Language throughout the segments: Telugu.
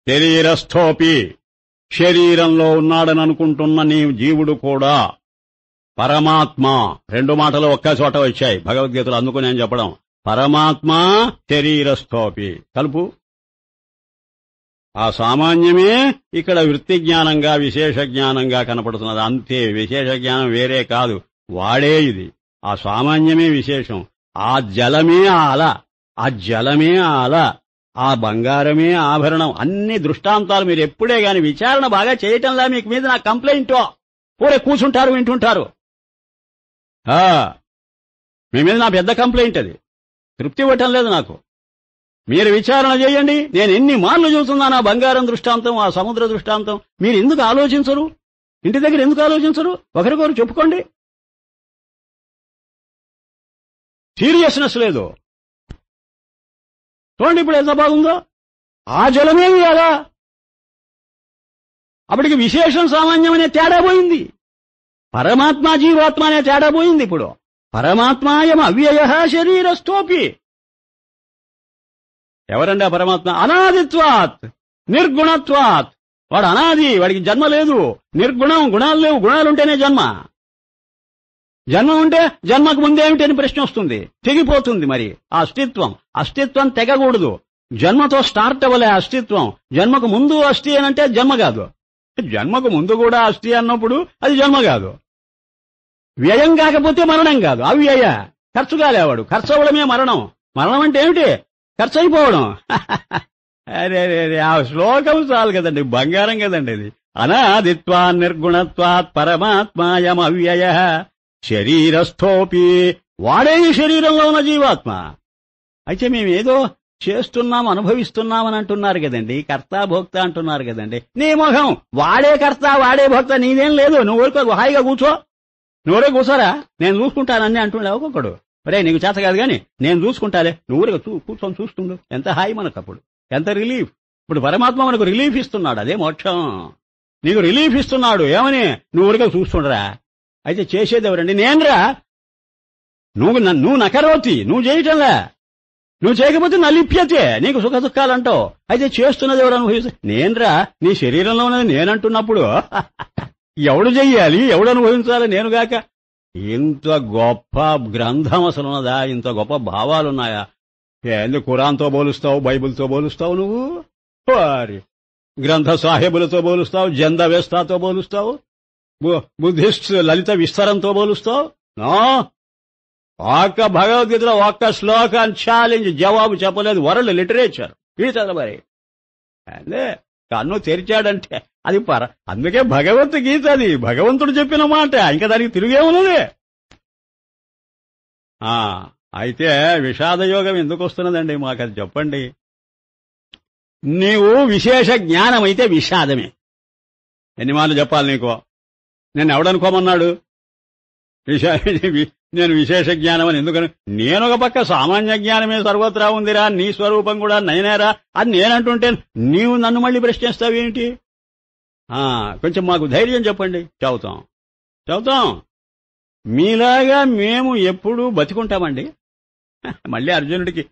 శరీరస్థోపి, శరీరంలో ఉన్నాడని అనుకుంటున్న నీ జీవుడు కూడా పరమాత్మ. రెండు మాటలు ఒక్క చోట వచ్చాయి భగవద్గీతలో, అందుకు నేను చెప్పడం. పరమాత్మ శరీరస్థోపి కలుపు. ఆ సామాన్యమే ఇక్కడ వృత్తి జ్ఞానంగా విశేష జ్ఞానంగా కనపడుతున్నది. అంతే, విశేష జ్ఞానం వేరే కాదు, వాడే ఇది. ఆ సామాన్యమే విశేషం. ఆ జలమే ఆ అల, ఆ జలమే ఆ అల, ఆ బంగారమే ఆభరణం. అన్ని దృష్టాంతాలు మీరు ఎప్పుడే గాని విచారణ బాగా చేయటంలా మీకు మీద నా కంప్లైంటో. పూరే కూర్చుంటారు వింటుంటారు. మీ మీద నా పెద్ద కంప్లైంట్ అది. తృప్తి ఇవ్వటం లేదు నాకు. మీరు విచారణ చేయండి. నేను ఎన్ని మార్లు చూస్తున్నాను ఆ బంగారం దృష్టాంతం, ఆ సముద్ర దృష్టాంతం. మీరు ఎందుకు ఆలోచించరు? ఇంటి దగ్గర ఎందుకు ఆలోచించరు? ఒకరికొకరు చెప్పుకోండి. సీరియస్నెస్ లేదు. చూడండి ఇప్పుడు ఎంత బాగుందో. ఆ జలమేమి కదా, అప్పటికి విశేషం సామాన్యం అనే తేడా పోయింది. పరమాత్మ జీవాత్మ అనే తేడా పోయింది. ఇప్పుడు పరమాత్మాయం అవ్యయ శరీరస్థోపి. ఎవరండి ఆ పరమాత్మ? అనాదిత్వాత్ నిర్గుణత్వాత్. వాడు అనాది, వాడికి జన్మ లేదు. నిర్గుణం, గుణాలు లేవు. గుణాలుంటేనే జన్మ. జన్మ ఉంటే జన్మకు ముందేమిటి అని ప్రశ్న వస్తుంది, తెగిపోతుంది. మరి ఆ అస్తిత్వం తెగకూడదు. జన్మతో స్టార్ట్ అవ్వలే అస్తిత్వం. జన్మకు ముందు అస్థి అనంటే జన్మ కాదు. జన్మకు ముందు కూడా అస్థి అన్నప్పుడు అది జన్మ కాదు. వ్యయం కాకపోతే మరణం కాదు. అవ్యయ, ఖర్చు కాలేవాడు. ఖర్చు అవ్వడమే మరణం. మరణం అంటే ఏమిటి? ఖర్చు అయిపోవడం. అరే ఆ శ్లోకం చాలు కదండి, బంగారం కదండి ఇది. అనాదిత్వా నిర్గుణత్వాత్ పరమాత్మాయం అవ్యయ శరీరస్థోపి. వాడే ఈ శరీరంలో ఉన్న జీవాత్మ. అయితే మేమేదో చేస్తున్నాం, అనుభవిస్తున్నామని అంటున్నారు కదండి. కర్త భోక్త అంటున్నారు కదండి. నీ మొహం, వాడే కర్త వాడే భోక్త, నీదేం లేదు. నువ్వు ఊరుకో, హాయిగా కూర్చో. నువ్వురే కూర్చోరా, నేను చూసుకుంటానని అంటుండే ఒక్కొక్కడు. ఒరే నీకు చేత కాదు గాని నేను చూసుకుంటాలే, నువ్వురే కూర్చొని చూస్తుండు. ఎంత హాయి మనకు, అప్పుడు ఎంత రిలీఫ్. ఇప్పుడు పరమాత్మ మనకు రిలీఫ్ ఇస్తున్నాడు. అదే మోక్షం. నీకు రిలీఫ్ ఇస్తున్నాడు. ఏమని? నువ్వు ఊరికే చూస్తుండరా. అయితే చేసేది ఎవరండి? నేనురా. నువ్వు నకరోతి, నువ్వు చేయటంలే. నువ్వు చేయకపోతే నలిప్యతే, నీకు సుఖ దుఃఖాలంటావు. అయితే చేస్తున్నది ఎవరు? అనుభవిస్తే నేనురా. నీ శరీరంలో ఉన్నది నేనంటున్నప్పుడు ఎవడు చెయ్యాలి, ఎవడు అనుభవించాలి? నేనుగాక. ఇంత గొప్ప గ్రంథం అసలు ఉన్నదా? ఇంత గొప్ప భావాలున్నాయా? ఎందుకు ఖురాన్తో పోలుస్తావు, బైబిల్తో పోలుస్తావు? నువ్వు వారి గ్రంథ సాహెబులతో పోలుస్తావు, జందవేస్తాతో పోలుస్తావు, బుద్ధిస్ట్ లలిత విస్తరంతో పోలుస్తావు. ఒక్క భగవద్గీతలో ఒక్క శ్లోకాన్ని ఛాలెంజ్ జవాబు చెప్పలేదు. వరల్డ్ లిటరేచర్ ఇది చదవరి. అదే కన్ను తెరిచాడంటే అది అందుకే భగవద్గీత, అది భగవంతుడు చెప్పిన మాట. ఇంకా దానికి తిరిగేమున్నది? అయితే విషాదయోగం ఎందుకు వస్తున్నదండి మాకు అది చెప్పండి. నీవు విశేష జ్ఞానం అయితే విషాదమే. ఎన్ని మాటలు చెప్పాలి నీకు? నేను ఎవడనుకోమన్నాడు? నేను విశేష జ్ఞానం అని ఎందుకని? నేను ఒక పక్క సామాన్య జ్ఞానమే సర్వత్రా ఉందిరా, నీ స్వరూపం కూడా నయనేరా అని నేనంటుంటే నీవు నన్ను మళ్ళీ ప్రశ్నిస్తావేంటి? కొంచెం మాకు ధైర్యం చెప్పండి. చదువుతాం. మీలాగా మేము ఎప్పుడూ బతికుంటామండి. మళ్ళీ అర్జునుడికి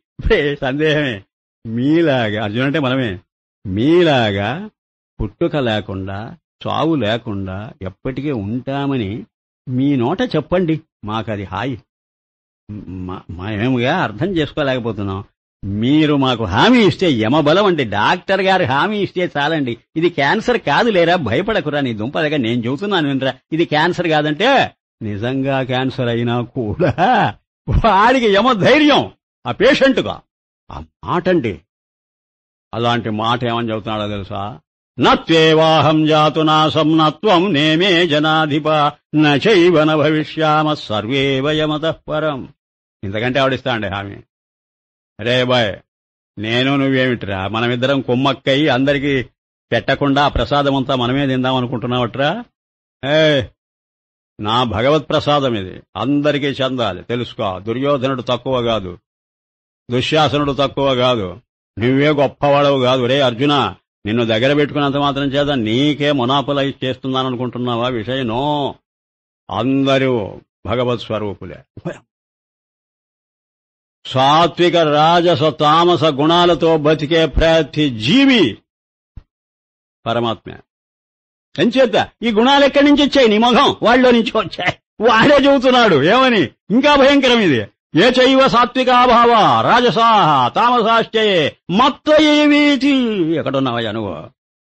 సందేహమే. మీలాగా, అర్జునుడు అంటే మనమే, మీలాగా పుట్టుక లేకుండా చావు లేకుండా ఎప్పటికీ ఉంటామని మీ నోట చెప్పండి. మాకది హాయి. మేముగా అర్థం చేసుకోలేకపోతున్నాం. మీరు మాకు హామీ ఇస్తే, యమబలం అంటే డాక్టర్ గారు హామీ ఇస్తే చాలండి. ఇది క్యాన్సర్ కాదు లేరా, భయపడకురా, నీ దుంపదగా నేను చెబుతున్నాను వినరా, ఇది క్యాన్సర్ కాదంటే నిజంగా క్యాన్సర్ అయినా కూడా వాడికి యమ ధైర్యం ఆ పేషెంట్గా. ఆ మాట అండి, అలాంటి మాట ఏమని చెబుతున్నాడో తెలుసా? నత్వేవాహం జాతు నాసం నత్వం నేమే జనాధిప నైవ న భవిష్యామ సర్వే వయమతః పరం. ఇంతకంటే ఆవిడిస్తా అండి హామీ. రే బాయ్, నేను నువ్వేమిట్రా, మనమిద్దరం కొమ్మక్కయి అందరికీ పెట్టకుండా ఆ ప్రసాదమంతా మనమే తిందామనుకుంటున్నావట్రా? నా భగవత్ ప్రసాదం ఇది, అందరికీ చెందాలి. తెలుసుకో. దుర్యోధనుడు తక్కువ కాదు, దుశ్శాసనుడు తక్కువ కాదు, నువ్వే గొప్పవాడవు కాదు. రే అర్జున, నిన్ను దగ్గర పెట్టుకున్నంత మాత్రం చేత నీకే మొనాపలైజ్ చేస్తున్నాననుకుంటున్నావా? విషయం నో, అందరూ భగవత్ స్వరూపులే. సాత్విక రాజస తామస గుణాలతో బతికే ప్రతి జీవి పరమాత్మే. ఎంచేత ఈ గుణాలు ఎక్కడి నుంచి వచ్చాయి? నీ మొహం వాళ్ళలో నుంచి వచ్చాయి. వాడే చెబుతున్నాడు ఏమని, ఇంకా భయంకరం ఇది. ఏ చైవ సాత్వికాభావ రాజసాహ తామసాశ్చయే మత్వయేవీతి. ఎక్కడున్నావయ్యా నువ్వు?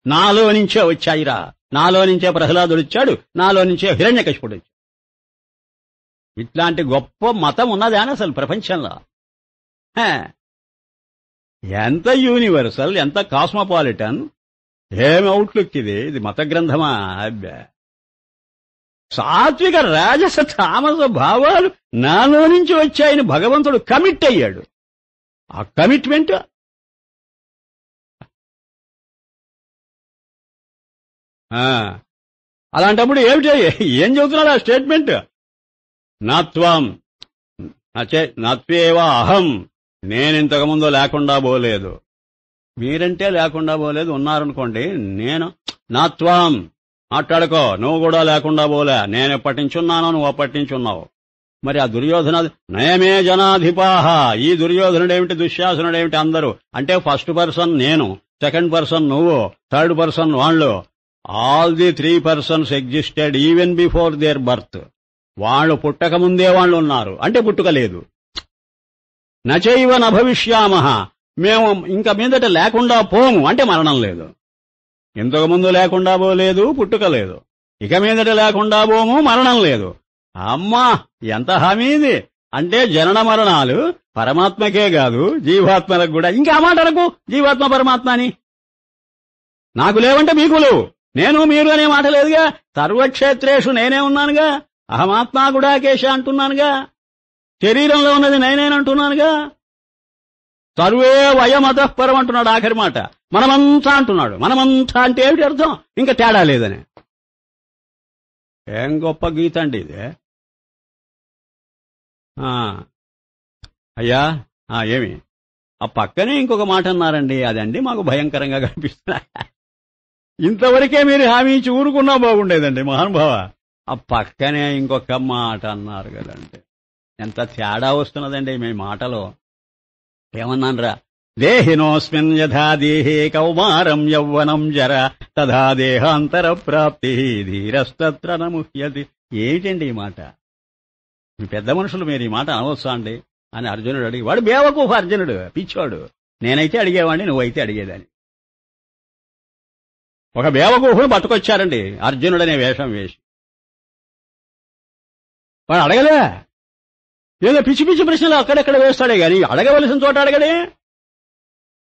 నాలో నుంచే వచ్చాయిరా. నాలో నుంచే ప్రహ్లాదుడు వచ్చాడు, నాలో నుంచే హిరణ్యకశిపుడు వచ్చాడు. ఇట్లాంటి గొప్ప మతం ఉన్నది అని అసలు ప్రపంచంలో. ఎంత యూనివర్సల్, ఎంత కాస్మోపాలిటన్, ఏం అవుట్లుక్ ఇది. ఇది మత గ్రంథమా? అబ్బా, సాత్విక రాజస తామస భావాలు నాలో నుంచి వచ్చాయని భగవంతుడు కమిట్ అయ్యాడు. ఆ కమిట్మెంట్ అలాంటప్పుడు ఏమిటి, ఏం చెబుతున్నాడు ఆ స్టేట్మెంట్? నాత్వం నత్వేవా అహం, నేనింతకుముందు లేకుండా పోలేదు. మీరంటే లేకుండా పోలేదు, ఉన్నారనుకోండి. నేను నాత్వం మాట్లాడుకో, నువ్వు కూడా లేకుండా పోలే. నేను ఎప్పటి నుంచి ఉన్నానో నువ్వు అప్పటి నుంచి ఉన్నావు. మరి ఆ దుర్యోధన నయమే జనాధిపాహ, ఈ దుర్యోధనుడేమిటి, దుశ్శాసనుడేమిటి, అందరూ అంటే ఫస్ట్ పర్సన్ నేను, సెకండ్ పర్సన్ నువ్వు, థర్డ్ పర్సన్ వాళ్ళు. All the 3 persons existed even before their birth. వాళ్ళు పుట్టక ముందే వాళ్ళు ఉన్నారు, అంటే పుట్టుక లేదు. నచైవ నభవిష్యామహ, మేము ఇంకా మీదట లేకుండా పోము, అంటే మరణం లేదు. ఇంతకుముందు లేకుండా పోలేదు, పుట్టుక లేదు. ఇక మీదట లేకుండా పోము, మరణం లేదు. అమ్మా, ఎంత హామీది. అంటే జనన మరణాలు పరమాత్మకే కాదు, జీవాత్మలకు కూడా. ఇంకా మాట అనకు జీవాత్మ పరమాత్మ అని. నాకు లేవంటే మీకు లేవు, నేను మీరు అనే మాట లేదుగా. సర్వక్షేత్రేషు నేనే ఉన్నానుగా. అహమాత్మా గుడాకేశ అంటున్నానుగా. శరీరంలో ఉన్నది నేనేనంటున్నానుగా. సర్వే వయమతః పరం అంటున్నాడు ఆఖరి మాట. మనమంతా అంటున్నాడు. మనమంతా అంటే ఏమిటి అర్థం? ఇంకా తేడా లేదని. ఏం గొప్ప గీత అండి ఇదే. అయ్యా ఏమి ఆ పక్కనే ఇంకొక మాట అన్నారండి, అదండి మాకు భయంకరంగా కనిపిస్తున్నా. ఇంతవరకే మీరు హామీ ఇచ్చి ఊరుకున్నా బాగుండేదండి మహానుభావ. ఆ పక్కనే ఇంకొక మాట అన్నారు కదండి. ఎంత తేడా వస్తున్నదండి మీ మాటలో. ఏమన్నానరా? దేహినోస్మిన్ యథా దేహే కౌమారం యౌవనం జర తథా దేహాంతర ప్రాప్తి ధీరస్తత్ర నముహ్యతి. ఏమిటండి ఈ మాట? మీ పెద్ద మనుషులు మీరు ఈ మాట అనవచ్చా అండి అని అర్జునుడు అడిగి, వాడు బేవకూఫ్ అర్జునుడు, పిచ్చోడు. నేనైతే అడిగేవాడిని, నువ్వైతే అడిగేదాన్ని. ఒక బేవకూఫును పట్టుకొచ్చారండి అర్జునుడనే వేషం వేసి. వాడు అడగలే, ఏదో పిచ్చి పిచ్చి ప్రశ్నలు అక్కడెక్కడ వేస్తాడే గాని అడగవలసిన చోట అడగడే.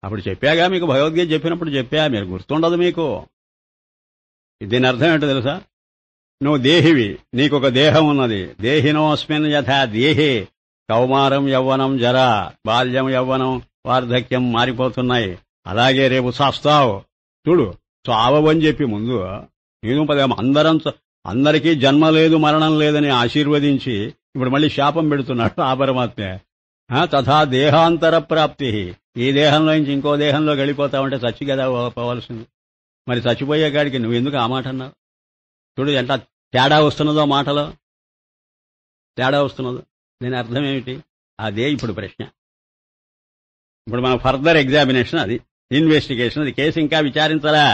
అప్పుడు చెప్పాగా, మీకు భగవద్గీత చెప్పినప్పుడు చెప్పా, మీరు గుర్తుండదు మీకు. దీని అర్థం ఏంటో తెలుసా? నువ్వు దేహివి, నీకొక దేహం ఉన్నది. దేహినోస్మిన్ యథా దేహే కౌమారం యవ్వనం జర, బాల్యం యవ్వనం వార్ధక్యం మారిపోతున్నాయి. అలాగే రేపు చాస్తావు. చూడు, చావని చెప్పి ముందు నేను అందరికీ జన్మ లేదు మరణం లేదని ఆశీర్వదించి ఇప్పుడు మళ్ళీ శాపం పెడుతున్నాడు ఆ పరమాత్మే. తథా దేహాంతర ప్రాప్తి, ఈ దేహంలో నుంచి ఇంకో దేహంలో గడిపోతావంటే చచ్చి కదా పోవాల్సింది. మరి చచ్చిపోయే కాడికి నువ్వు ఎందుకు ఆ మాట అన్నావు? చూడు ఎంత తేడా వస్తున్నదో, మాటలో తేడా వస్తున్నదో. దీని అర్థం ఏమిటి? అదే ఇప్పుడు ప్రశ్న. ఇప్పుడు మన ఫర్దర్ ఎగ్జామినేషన్, అది ఇన్వెస్టిగేషన్. అది కేసు ఇంకా విచారించాలా,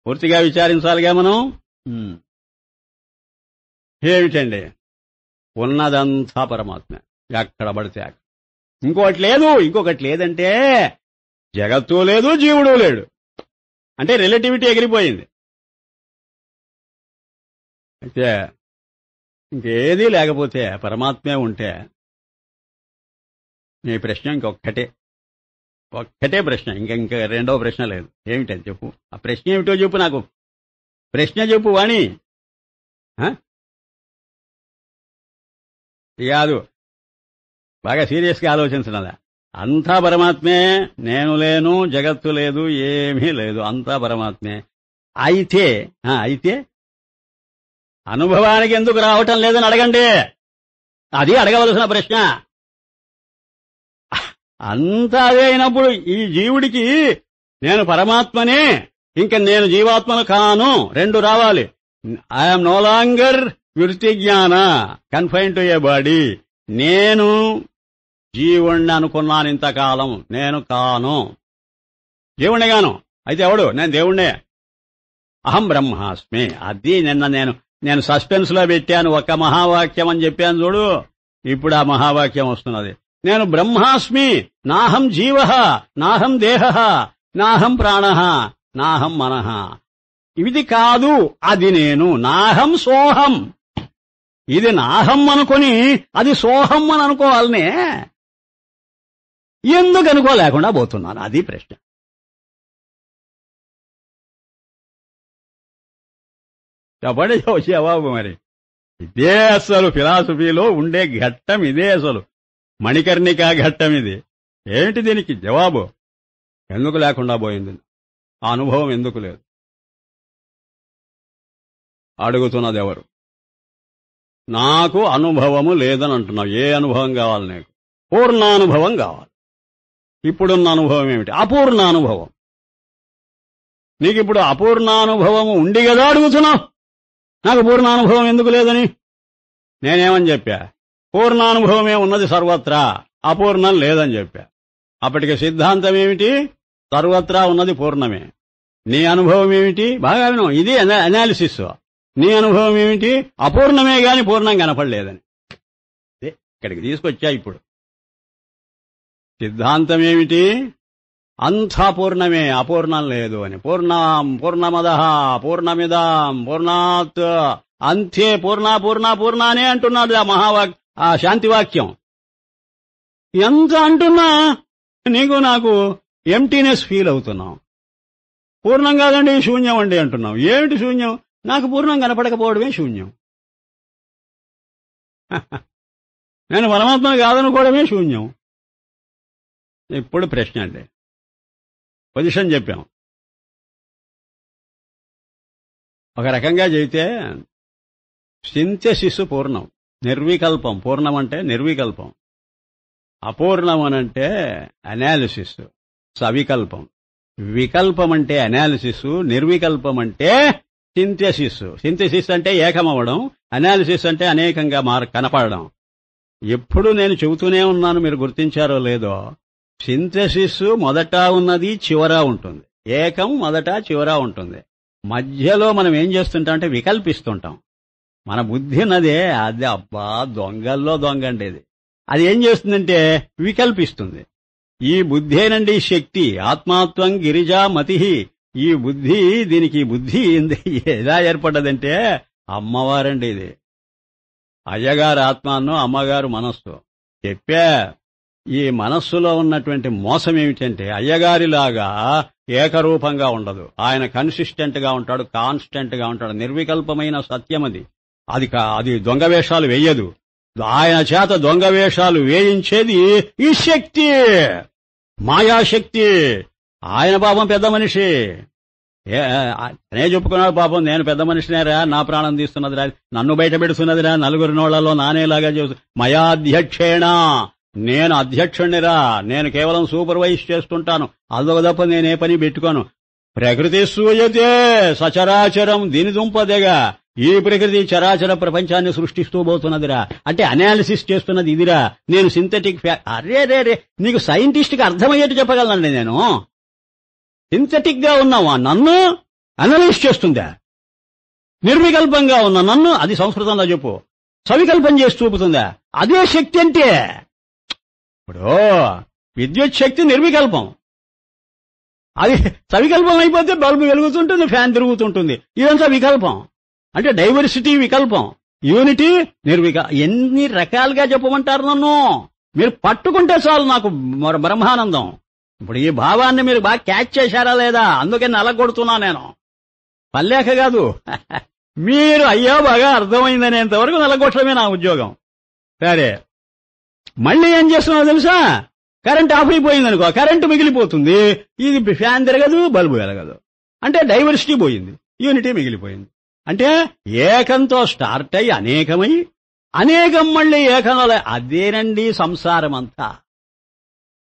పూర్తిగా విచారించాలిగా మనం. ఏమిటండి? ఉన్నదంతా పరమాత్మ, ఎక్కడ పడితే అక్కడ. ఇంకొకటి లేదు. ఇంకొకటి లేదంటే జగత్తు లేదు, జీవుడు లేడు. అంటే రిలేటివిటీ ఎగిరిపోయింది. అయితే ఇంకేదీ లేకపోతే పరమాత్మే ఉంటే నీ ప్రశ్న ఒక్కటే ప్రశ్న, ఇంకా రెండవ ప్రశ్న లేదు. ఏమిటని చెప్పు. ఆ ప్రశ్న ఏమిటో చెప్పు నాకు. ప్రశ్న చెప్పు వాణి. కాదు, బాగా సీరియస్గా ఆలోచించినదా. అంతా పరమాత్మే, నేను లేను, జగత్తు లేదు, ఏమీ లేదు, అంతా పరమాత్మే. అయితే అనుభవానికి ఎందుకు రావటం లేదని అడగండి. అది అడగవలసిన ప్రశ్న. అంతా అదే అయినప్పుడు ఈ జీవుడికి నేను పరమాత్మనే, ఇంక నేను జీవాత్మను కాను, రెండు రావాలి. ఐఎమ్ నో లాంగర్ వృత్తి జ్ఞాన కన్ఫైన్ టు ఏ బాడీ. నేను జీవుణ్ణి అనుకున్నాను ఇంతకాలం, నేను కాను, జీవుణ్ణి గాను. అయితే ఎవడు? నేను దేవుణ్ణే. అహం బ్రహ్మాస్మి. అది నిన్న నేను సస్పెన్స్ లో పెట్టాను, ఒక్క మహావాక్యం అని చెప్పాను చూడు, ఇప్పుడు ఆ మహావాక్యం వస్తున్నది. నేను బ్రహ్మాస్మి, నాహం జీవ, నాహం దేహ, నాహం ప్రాణ, నాహం మనః. ఇది కాదు, అది నేను. నాహం సోహం. ఇది నాహం అనుకొని అది సోహం అని అనుకోవాలనే, ఎందుకు అనుకోలేకుండా పోతున్నాను? అది ప్రశ్న. చెప్పండి జవాబు. మరి ఇదే అసలు ఫిలాసఫీలో ఉండే ఘట్టం, ఇదే అసలు మణికర్ణికా ఘట్టం ఇది. ఏమిటి దీనికి జవాబు? ఎందుకు లేకుండా పోయింది? ఆ అనుభవం ఎందుకు లేదు? అడుగుతున్నది ఎవరు? నాకు అనుభవము లేదని అంటున్నావు. ఏ అనుభవం కావాలి నీకు? పూర్ణానుభవం కావాలి. ఇప్పుడున్న అనుభవం ఏమిటి? అపూర్ణానుభవం. నీకు ఇప్పుడు అపూర్ణానుభవం ఉండి కదా అడుగుతున్నావు నాకు పూర్ణానుభవం ఎందుకు లేదని. నేనేమని చెప్పా? పూర్ణానుభవమే ఉన్నది సర్వత్రా, అపూర్ణం లేదని చెప్పా. అప్పటికి సిద్ధాంతం ఏమిటి? సర్వత్రా ఉన్నది పూర్ణమే. నీ అనుభవం ఏమిటి? బాగా విను, ఇది అనాలిసిస్. నీ అనుభవం ఏమిటి? అపూర్ణమే గాని పూర్ణం కనపడలేదని. ఇక్కడికి తీసుకొచ్చా. ఇప్పుడు సిద్ధాంతం ఏమిటి? అంతా పూర్ణమే, అపూర్ణం లేదు అని. పూర్ణమదః పూర్ణమిదం పూర్ణాత్ అంతే. పూర్ణ అనే అంటున్నాడు ఆ శాంతివాక్యం. ఎంత అంటున్నా నాకు ఎంటీనెస్ ఫీల్ అవుతున్నాం. పూర్ణం కాదండి, శూన్యం అండి అంటున్నాం. ఏమిటి శూన్యం? నాకు పూర్ణం కనపడకపోవడమే శూన్యం. నేను పరమాత్మను కాదనుకోవడమే శూన్యం. ఇప్పుడు ప్రశ్న అండి, పొజిషన్ చెప్పాం. ఒక రకంగా చెబితే సింథసిస్ పూర్ణం, నిర్వికల్పం. పూర్ణం అంటే నిర్వికల్పం. అపూర్ణం అనంటే అనాలిసిస్, సవికల్పం. వికల్పం అంటే అనాలిసిస్, నిర్వికల్పం అంటే సింథసిస్. సింథసిస్ అంటే ఏకమవడం, అనాలిసిస్ అంటే అనేకంగా కనపడడం. ఎప్పుడు నేను చెబుతూనే ఉన్నాను, మీరు గుర్తించారో లేదో. సింథసిస్ మొదట ఉన్నది, చివర ఉంటుంది. ఏకం మొదట చివర ఉంటుంది. మధ్యలో మనం ఏం చేస్తుంటాం అంటే వికల్పిస్తుంటాం. మన బుద్ధి ఉన్నదే అది, అబ్బా దొంగల్లో దొంగండేది. అది ఏం చేస్తుందంటే వికల్పిస్తుంది. ఈ బుద్ధేనండి శక్తి. ఆత్మాత్వం గిరిజా మతి. ఈ బుద్ధి, దీనికి బుద్ధి ఎలా ఏర్పడ్డదంటే అమ్మవారండి ఇది. అయ్యగారు ఆత్మాను, అమ్మగారు మనస్సు. చెప్పా, ఈ మనస్సులో ఉన్నటువంటి మోసం ఏమిటంటే అయ్యగారిలాగా ఏకరూపంగా ఉండదు. ఆయన కన్సిస్టెంట్ గా ఉంటాడు, కాన్స్టెంట్ గా ఉంటాడు. నిర్వికల్పమైన సత్యం అది. అది దొంగ వేషాలు వేయదు. ఆయన చేత దొంగ వేషాలు వేయించేది ఈ శక్తి, మాయాశక్తి. ఆయన పాపం పెద్ద మనిషి. అనే చెప్పుకున్నాడు, పాపం నేను పెద్ద మనిషినేరా, నా ప్రాణం తీస్తున్నదిరా, నన్ను బయట పెడుతున్నదిరా, నలుగురి నోళ్లలో నానేలాగా చేస్తు మయాధ్యక్షేణ, నేను అధ్యక్షుణ్ణిరా, నేను కేవలం సూపర్వైజ్ చేస్తుంటాను, అదొక తప్ప నేనే పని పెట్టుకోను. ప్రకృతి సూయతే సచరాచరం, దీని దుంపదేగా ఈ ప్రకృతి చరాచర ప్రపంచాన్ని సృష్టిస్తూ పోతున్నదిరా. అంటే అనాలిసిస్ చేస్తున్నది ఇదిరా. నేను సింథటిక్ అరే నీకు సైంటిస్ట్ కి అర్థమయ్యేట్టు చెప్పగలనండి. నేను సింథటిక్ గా ఉన్నావా నన్ను అనలైజ్ చేస్తుందా? నిర్వికల్పంగా ఉన్న నన్ను, అది సంస్కృతంలో చెప్పు, సవికల్పం చేసి చూపుతుందా? అదే శక్తి అంటే. ఇప్పుడు విద్యుత్ శక్తి నిర్వికల్పం, అది సవికల్పం అయిపోతే బల్బు వెలుగుతుంటుంది, ఫ్యాన్ తిరుగుతుంటుంది. ఇదంతా వికల్పం. అంటే డైవర్సిటీ వికల్పం, యూనిటీ ఎన్ని రకాలుగా చెప్పమంటారు నన్ను? మీరు పట్టుకుంటే చాలు నాకు బ్రహ్మానందం. ఇప్పుడు ఈ భావాన్ని మీరు బాగా క్యాచ్ చేశారా లేదా? అందుకే నలగొడుతున్నా నేను. పల్లేక కాదు, మీరు అయ్యో బాగా అర్థమైందనేంత వరకు నలగొట్టడమే నా ఉద్యోగం. సరే, మళ్ళీ ఏం చేస్తున్నావు తెలుసా? కరెంట్ ఆఫ్ అయిపోయిందనుకో, కరెంటు మిగిలిపోతుంది. ఇది ఫ్యాన్ తిరగదు, బల్బు వెలగదు. అంటే డైవర్సిటీ పోయింది, యూనిటీ మిగిలిపోయింది. అంటే ఏకంతో స్టార్ట్ అయ్యి అనేకమై, అనేకం మళ్ళీ ఏకంలో. అదేనండి సంసారం అంతా.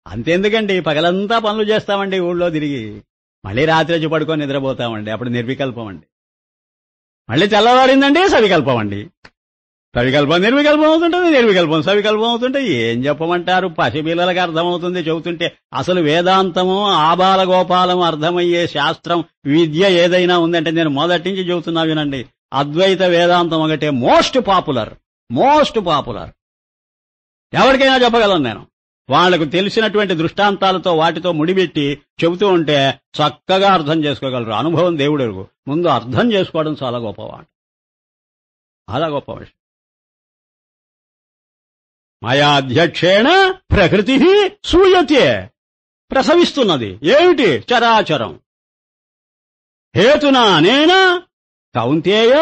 అంతెందుకండి, పగలంతా పనులు చేస్తామండి ఊళ్ళో తిరిగి, మళ్ళీ రాత్రి వచ్చి పడుకొని నిద్రపోతామండి. అప్పుడు నిర్వికల్పం అండి. మళ్ళీ తెల్లవారిందండి సవికల్పం అండి. సవికల్పం నిర్వికల్పం అవుతుంటుంది, నిర్వికల్పం సవికల్పం అవుతుంటే ఏం చెప్పమంటారు? పసిపిల్లలకి అర్థమవుతుంది చెబుతుంటే. అసలు వేదాంతము ఆబాల గోపాలం అర్థమయ్యే శాస్త్రం విద్య ఏదైనా ఉందంటే నేను మొదటి నుంచి చెబుతున్నా వినండి, అద్వైత వేదాంతం ఒకటే మోస్ట్ పాపులర్. ఎవరికైనా చెప్పగలను నేను. వాళ్లకు తెలిసినటువంటి దృష్టాంతాలతో వాటితో ముడిపెట్టి చెబుతూ ఉంటే చక్కగా అర్థం చేసుకోగలరు. అనుభవం దేవుడెరుగు. ముందు అర్థం చేసుకోవడం చాలా గొప్పవాడు, చాలా గొప్ప విషయం. మయాధ్యక్షేణ ప్రకృతి సూయతే, ప్రసవిస్తున్నది ఏమిటి? చరాచరం. హేతునా అనేన కౌంతేయ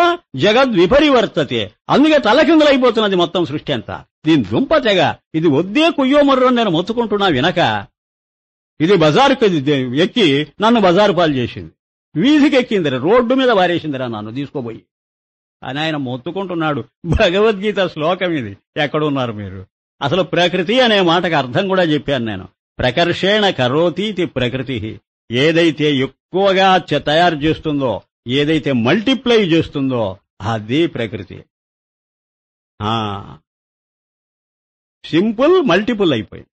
జగద్విపరివర్తతే, అందుకే తలకిందులైపోతున్నది మొత్తం సృష్టి అంతా. దీని దుంప తెగ. ఇది వద్దే కుయ్యో మర్రని నేను మొత్తుకుంటున్నా వినక, ఇది బజారుకి ఎక్కి నన్ను బజారు పాలు చేసింది, వీధికి ఎక్కిందిరా, రోడ్డు మీద వారేసిందిరా నన్ను తీసుకోబోయి అని ఆయన మొత్తుకుంటున్నాడు. భగవద్గీత శ్లోకం ఇది. ఎక్కడున్నారు మీరు? అసలు ప్రకృతి అనే మాటకు అర్థం కూడా చెప్పాను నేను. ప్రకర్షేణ కరోతీతి ప్రకృతి, ఏదైతే ఎక్కువగా తయారు చేస్తుందో, ఏదైతే మల్టిప్లై చేస్తుందో అది ప్రకృతి. సింపుల్ మల్టిపుల్ అయిపోయింది.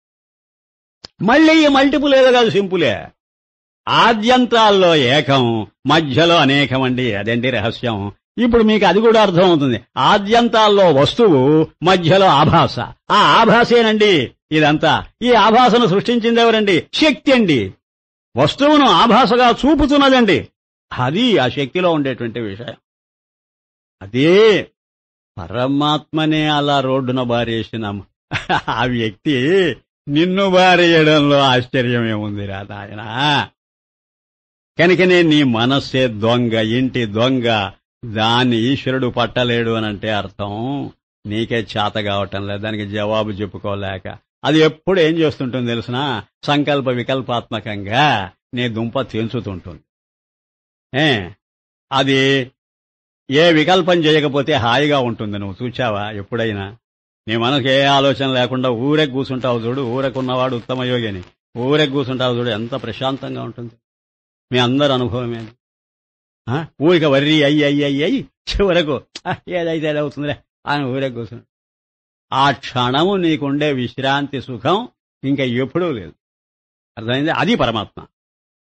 మళ్ళీ ఈ మల్టిపుల్ ఏదో కాదు, సింపులే. ఆద్యంతాల్లో ఏకం, మధ్యలో అనేకం అండి. అదేంటి రహస్యం. ఇప్పుడు మీకు అది కూడా అర్థం అవుతుంది. ఆద్యంతాల్లో వస్తువు, మధ్యలో ఆభాస. ఆ ఆభాసేనండి ఇదంతా. ఈ ఆభాసను సృష్టించింది ఎవరండి? శక్తి అండి. వస్తువును ఆభాసగా చూపుతున్నదండి. అది ఆ శక్తిలో ఉండేటువంటి విషయం. అదే పరమాత్మనే అలా రోడ్డున బారేసినాం. ఆ వ్యక్తి నిన్ను బారేయడంలో ఆశ్చర్యం ఏముందిరా నాయన? కనుకనే నీ మనస్సే దొంగ, ఇంటి దొంగ. దాన్ని ఈశ్వరుడు పట్టలేడు అనంటే అర్థం నీకే చేత కావటం లేదు, దానికి జవాబు చెప్పుకోలేక. అది ఎప్పుడు ఏం చేస్తుంటుంది తెలిసిన? సంకల్ప వికల్పాత్మకంగా నీ దుంప తెంచుతుంటుంది. అది ఏ వికల్పం చేయకపోతే హాయిగా ఉంటుంది. నువ్వు చూచావా ఎప్పుడైనా? నీ మనకు ఏ ఆలోచన లేకుండా ఊరే కూర్చుంటావు చూడు, ఊరకున్నవాడు ఉత్తమ యోగిని. ఊరే కూర్చుంటావు చూడు, ఎంత ప్రశాంతంగా ఉంటుంది. మీ అందరి అనుభవమే. ఊరిక వర్రి అయ్యి చివరకు ఏదైతే అవుతుందిలే అని ఊరే కూర్చుని ఆ క్షణము నీకుండే విశ్రాంతి సుఖం ఇంకా ఎప్పుడూ లేదు. అర్థమైంది? అది పరమాత్మ.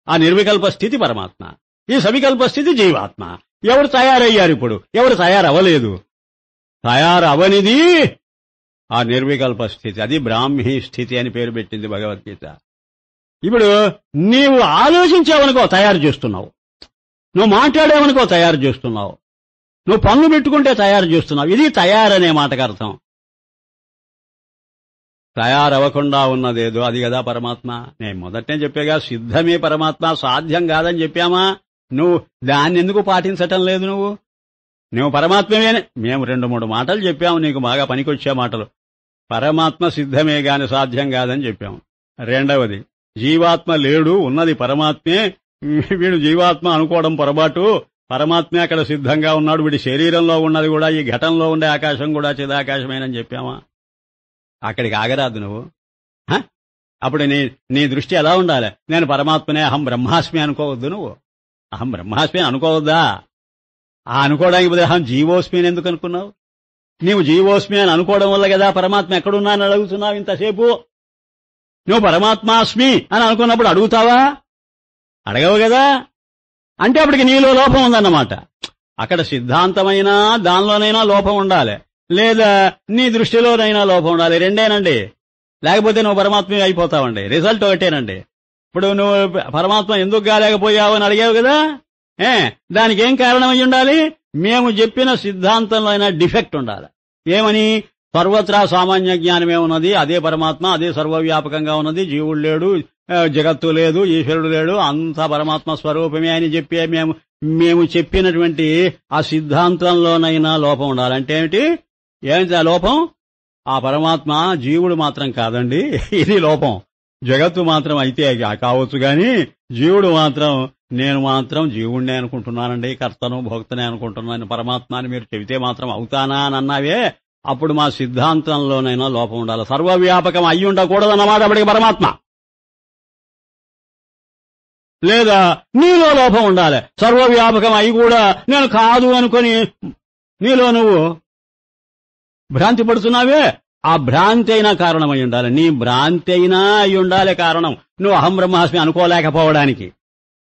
ఆ నిర్వికల్ప స్థితి పరమాత్మ. ఈ సవికల్ప స్థితి జీవాత్మ. ఎవరు తయారయ్యారు ఇప్పుడు? ఎవరు తయారవ్వలేదు. తయారవనిది ఆ నిర్వికల్ప స్థితి. అది బ్రాహ్మీ స్థితి అని పేరు పెట్టింది భగవద్గీత. ఇప్పుడు నీవు ఆలోచించావనుకో తయారు చేస్తున్నావు, నువ్వు మాట్లాడావనుకో తయారు చేస్తున్నావు, నువ్వు పనులు పెట్టుకుంటే తయారు చేస్తున్నావు. ఇది తయారనే మాటకు అర్థం. తయారవ్వకుండా ఉన్నదేదో అది కదా పరమాత్మ. నేను మొదటనే చెప్పాగా, సిద్ధమే పరమాత్మ, సాధ్యం కాదని చెప్పామా? నువ్వు దాన్ని ఎందుకు పాటించటం లేదు? నువ్వు పరమాత్మమే. మేము 2-3 మాటలు చెప్పాము నీకు, బాగా పనికొచ్చే మాటలు. పరమాత్మ సిద్ధమే గాని సాధ్యం కాదని చెప్పాము. రెండవది, జీవాత్మ లేడు, ఉన్నది పరమాత్మే. వీడు జీవాత్మ అనుకోవడం పొరపాటు. పరమాత్మే అక్కడ సిద్ధంగా ఉన్నాడు. వీడి శరీరంలో ఉన్నది కూడా, ఈ ఘటంలో ఉండే ఆకాశం కూడా చిదాకాశమేనని చెప్పామా? అక్కడికి ఆగరాదు నువ్వు. అప్పుడు నీ దృష్టి ఎలా ఉండాలి? నేను పరమాత్మనే, అహం బ్రహ్మాస్మి అనుకోవద్దు. నువ్వు అహం బ్రహ్మాస్మి అనుకోవద్దా? ఆ అనుకోవడానికి బదులు అహం జీవోస్మి అని ఎందుకు అనుకున్నావు? నీవు జీవోస్మి అని అనుకోవడం వల్ల కదా పరమాత్మ ఎక్కడున్నా అని అడుగుతున్నావు ఇంతసేపు. నువ్వు పరమాత్మాస్మి అని అనుకున్నప్పుడు అడుగుతావా? అడగవు కదా. అంటే అప్పటికి నీలో లోపం ఉందన్నమాట. అక్కడ సిద్ధాంతమైనా దానిలోనైనా లోపం ఉండాలి, లేదా నీ దృష్టిలోనైనా లోపం ఉండాలి. రెండేనండి. లేకపోతే నువ్వు పరమాత్మ అయిపోతావండి. రిజల్ట్ ఒకటేనండి. ఇప్పుడు నువ్వు పరమాత్మ ఎందుకు కాలేకపోయావు అని అడిగావు కదా. దానికి ఏం కారణం అయి ఉండాలి? మేము చెప్పిన సిద్ధాంతంలో అయినా డిఫెక్ట్ ఉండాలి. ఏమని? సర్వత్రా సామాన్య జ్ఞానమే ఉన్నది, అదే పరమాత్మ, అదే సర్వవ్యాపకంగా ఉన్నది, జీవుడు లేడు, జగత్తు లేదు, ఈశ్వరుడు లేడు, అంతా పరమాత్మ స్వరూపమే అని చెప్పి మేము చెప్పినటువంటి ఆ సిద్ధాంతంలోనైనా లోపం ఉండాలి. అంటే ఏమిటి? ఏమిటి ఆ లోపం? ఆ పరమాత్మ జీవుడు మాత్రం కాదండి, ఇది లోపం. జగత్తు మాత్రం అయితే కావచ్చు గాని జీవుడు మాత్రం, నేను మాత్రం జీవుణ్ణే అనుకుంటున్నానండి, కర్తను భోక్తనే అనుకుంటున్నాను, పరమాత్మ అని మీరు చెబితే మాత్రం అవుతానా అని అన్నావే, అప్పుడు మా సిద్ధాంతంలోనైనా లోపం ఉండాలి. సర్వవ్యాపకం అయ్యి ఉండకూడదన్నమాట అప్పటికి పరమాత్మ. లేదా నీలో లోపం ఉండాలి. సర్వవ్యాపకం అయి కూడా నేను కాదు అనుకొని నీలో నువ్వు భ్రాంతి పడుతున్నావే, ఆ భ్రాంతి అయినా కారణమై ఉండాలి. నీ భ్రాంతి అయినా అయి ఉండాలి కారణం, నువ్వు అహం బ్రహ్మాస్మి అనుకోలేకపోవడానికి.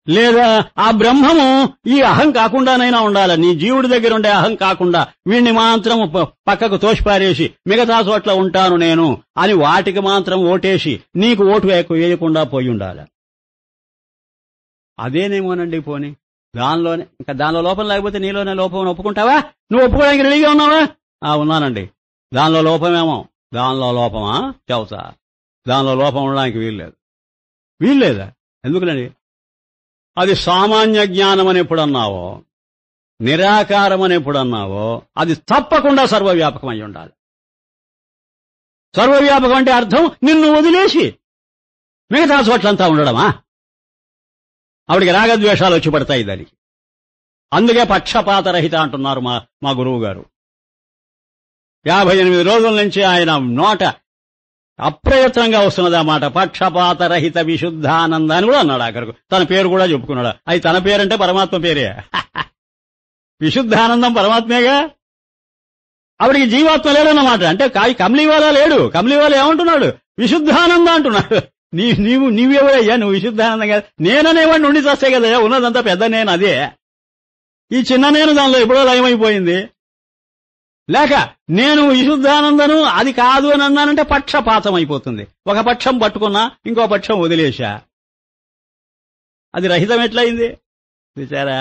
లేదా ఆ బ్రహ్మము ఈ అహం కాకుండానైనా ఉండాలి. నీ జీవుడి దగ్గర ఉండే అహం కాకుండా వీణ్ణి మాత్రం పక్కకు తోసిపారేసి మిగతా చోట్ల ఉంటాను నేను అని వాటికి మాత్రం ఓటేసి నీకు ఓటు వేయకుండా పోయి ఉండాలి. అదేనేమోనండి పోని దానిలోనే. ఇంకా దానిలో లోపం లేకపోతే నీలోనే లోపం ఒప్పుకుంటావా? నువ్వు ఒప్పుకోవడానికి రెడీగా ఉన్నావా? ఉన్నానండి. దానిలో లోపమేమో. దానిలో లోపమా చెబుతా. దానిలో లోపం ఉండడానికి వీల్లేదా? ఎందుకులండి? అది సామాన్య జ్ఞానం అని ఎప్పుడన్నావో, నిరాకారం అని ఎప్పుడన్నావో, అది తప్పకుండా సర్వవ్యాపకమై ఉండాలి. సర్వవ్యాపకం అంటే అర్థం నిన్ను వదిలేసి మిగతా చోట్లంతా ఉండడమా? ఆవిడికి రాగద్వేషాలు వచ్చి పడతాయి దానికి. అందుకే పక్షపాతరహిత అంటున్నారు మా గురువు గారు. 58 రోజుల నుంచి ఆయన నోట అప్రయత్నంగా వస్తున్నది ఆ మాట. పక్షపాతరహిత విశుద్ధానంద అని కూడా అన్నాడు. ఆఖరకు తన పేరు కూడా చెప్పుకున్నాడు. అది తన పేరంటే పరమాత్మ పేరే. విశుద్ధానందం పరమాత్మేగా. ఆవిడికి జీవాత్మ లేడన్నమాట. అంటే కమలీవాలా లేడు. కమలీవాలా ఏమంటున్నాడు? విశుద్ధానంద అంటున్నాడు. నీవెవరయ్యా? నువ్వు విశుద్ధానందం కదా. నేననేవాడిని ఉండి చేస్తే కదయ్యా, ఉన్నదంతా పెద్ద నేను అదే. ఈ చిన్న నేను దానిలో ఎప్పుడో లయమైపోయింది. లేక నేను విశుద్ధానందను అది కాదు అని అన్నానంటే పక్షపాతం అయిపోతుంది. ఒక పక్షం పట్టుకున్నా ఇంకో పక్షం వదిలేశా. అది రహితం ఎట్లయింది చూచారా?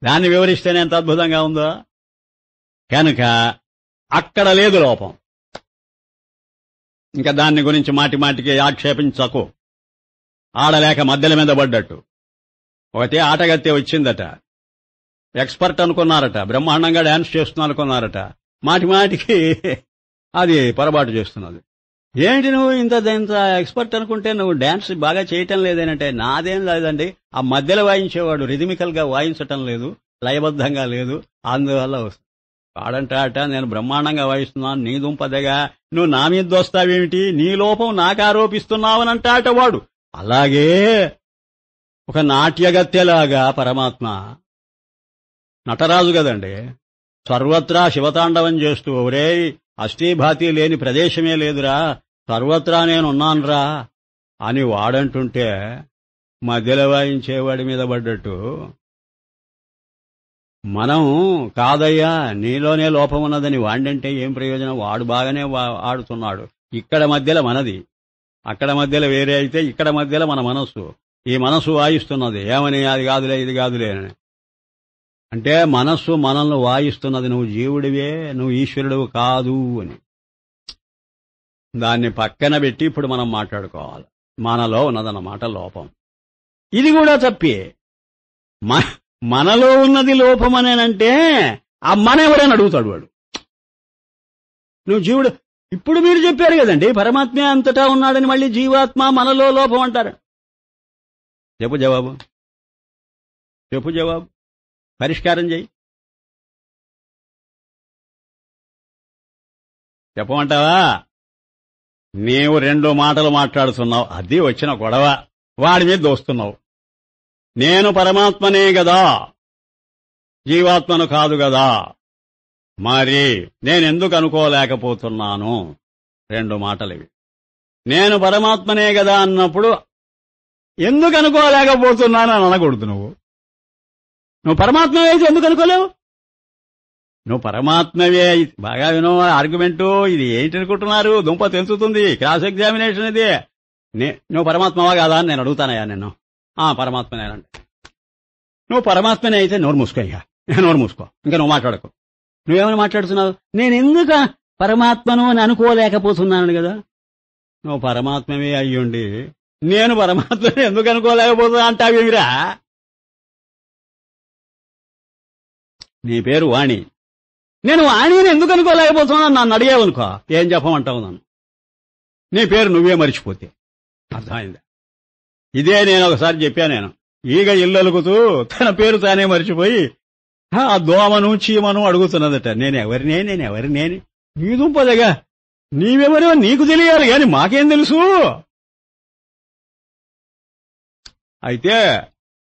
దాన్ని వివరిస్తేనే ఎంత అద్భుతంగా ఉందో. కనుక అక్కడ లేదు లోపం. ఇంకా దాన్ని గురించి మాటికి ఆక్షేపించకు. ఆడలేక మధ్యల మీద పడ్డట్టు. ఒకటే ఆటగత్తే వచ్చిందట. ఎక్స్పర్ట్ అనుకున్నారట. బ్రహ్మాండంగా డాన్స్ చేస్తున్నా అనుకున్నారట. మాటికి అది పొరపాటు చేస్తున్నది. ఏంటి నువ్వు ఇంత ఎక్స్పర్ట్ అనుకుంటే నువ్వు డాన్స్ బాగా చేయటం లేదేనంటే, నాదేం లేదండి, ఆ మధ్యలో వాయించేవాడు రిథమికల్ గా వాయించటం లేదు, లయబద్ధంగా లేదు, అందువల్ల వస్తుంది. వాడంటాట నేను బ్రహ్మాండంగా వాయిస్తున్నాను, నీ దుంపదగా నువ్వు నా మీద దోస్తావేమిటి, నీ లోపం నాకు ఆరోపిస్తున్నావనంటాట వాడు. అలాగే ఒక నాట్యగత్తెలాగా పరమాత్మ నటరాజు కదండి, సర్వత్రా శివతాండవం చేస్తూ ఒరే అస్థిభాతి లేని ప్రదేశమే లేదురా, సర్వత్రా నేనున్నానురా అని వాడంటుంటే మధ్యలో వాయించేవాడి మీద పడ్డట్టు మనం కాదయ్యా నీలోనే లోపం ఉన్నదని వాడంటే ఏం ప్రయోజనం? వాడు బాగానే ఆడుతున్నాడు. ఇక్కడ మధ్యలో మనది, అక్కడ మధ్యలో వేరే అయితే ఇక్కడ మధ్యలో మన మనస్సు. ఈ మనస్సు వాయిస్తున్నది ఏమని, అది కాదులే ఇది కాదులే అని. అంటే మనస్సు మనల్ని వాయిస్తున్నది, నువ్వు జీవుడివే, నువ్వు ఈశ్వరుడు కాదు అని. దాన్ని పక్కన పెట్టి ఇప్పుడు మనం మాట్లాడుకోవాలి. మనలో ఉన్నదన్నమాట లోపం. ఇది కూడా తప్పే. మనలో ఉన్నది లోపమనేనంటే ఆ మన ఎవడని అడుగుతాడు వాడు. నువ్వు జీవుడు, ఇప్పుడు మీరు చెప్పారు కదండి పరమాత్మే అంతటా ఉన్నాడని, మళ్ళీ జీవాత్మ మనలో లోపం అంటారు. చెప్పు జవాబు, పరిష్కారం చెయ్యి. చెప్పమంటావా? నీవు 2 మాటలు మాట్లాడుతున్నావు, అది వచ్చిన గొడవ. వాడి మీద దోస్తున్నావు. నేను పరమాత్మనే గదా, జీవాత్మను కాదు గదా, మరి నేనెందుకు అనుకోలేకపోతున్నాను? 2 మాటలు ఇవి. నేను పరమాత్మనే గదా అన్నప్పుడు ఎందుకు అనుకోలేకపోతున్నాను అని అనకూడదు. నువ్వు పరమాత్మవే అయితే ఎందుకు అనుకోలేవు? నువ్వు పరమాత్మవే బాగా వినో ఆర్గ్యుమెంటు. ఇది ఏంటి అనుకుంటున్నారు? దుంప తెలుస్తుంది, క్రాస్ ఎగ్జామినేషన్ ఇది. నువ్వు పరమాత్మవా కాదా అని నేను అడుగుతానయ్యా నిన్ను. పరమాత్మనేనండి. నువ్వు పరమాత్మనే అయితే నోరు మూసుకోయ్యా, నోరు మూసుకో, ఇంకా నువ్వు మాట్లాడకు. నువ్వేమని మాట్లాడుతున్నావు? నేను ఎందుకు పరమాత్మను అని అనుకోలేకపోతున్నాను కదా. నువ్వు పరమాత్మవే అయ్యుండి నేను పరమాత్మని ఎందుకు అనుకోలేకపోతున్నా అంటావేమిరా? నీ పేరు వాణి, నేను వాణిని ఎందుకు అనుకోలేకపోతున్నాను నన్ను అడిగావనుకో, ఏం చెప్పమంటావు నన్ను? నీ పేరు నువ్వే మరిచిపోతే అర్థమైందా? ఇదే నేను ఒకసారి చెప్పాను. నేను ఈగ ఇల్లలుగుతూ తన పేరు తానే మరిచిపోయి ఆ దోమను చీమను అడుగుతున్నదట. నేనెవరిని? నీ దుంపదగా, నీవెవరో నీకు తెలియాలి గాని మాకేం తెలుసు? అయితే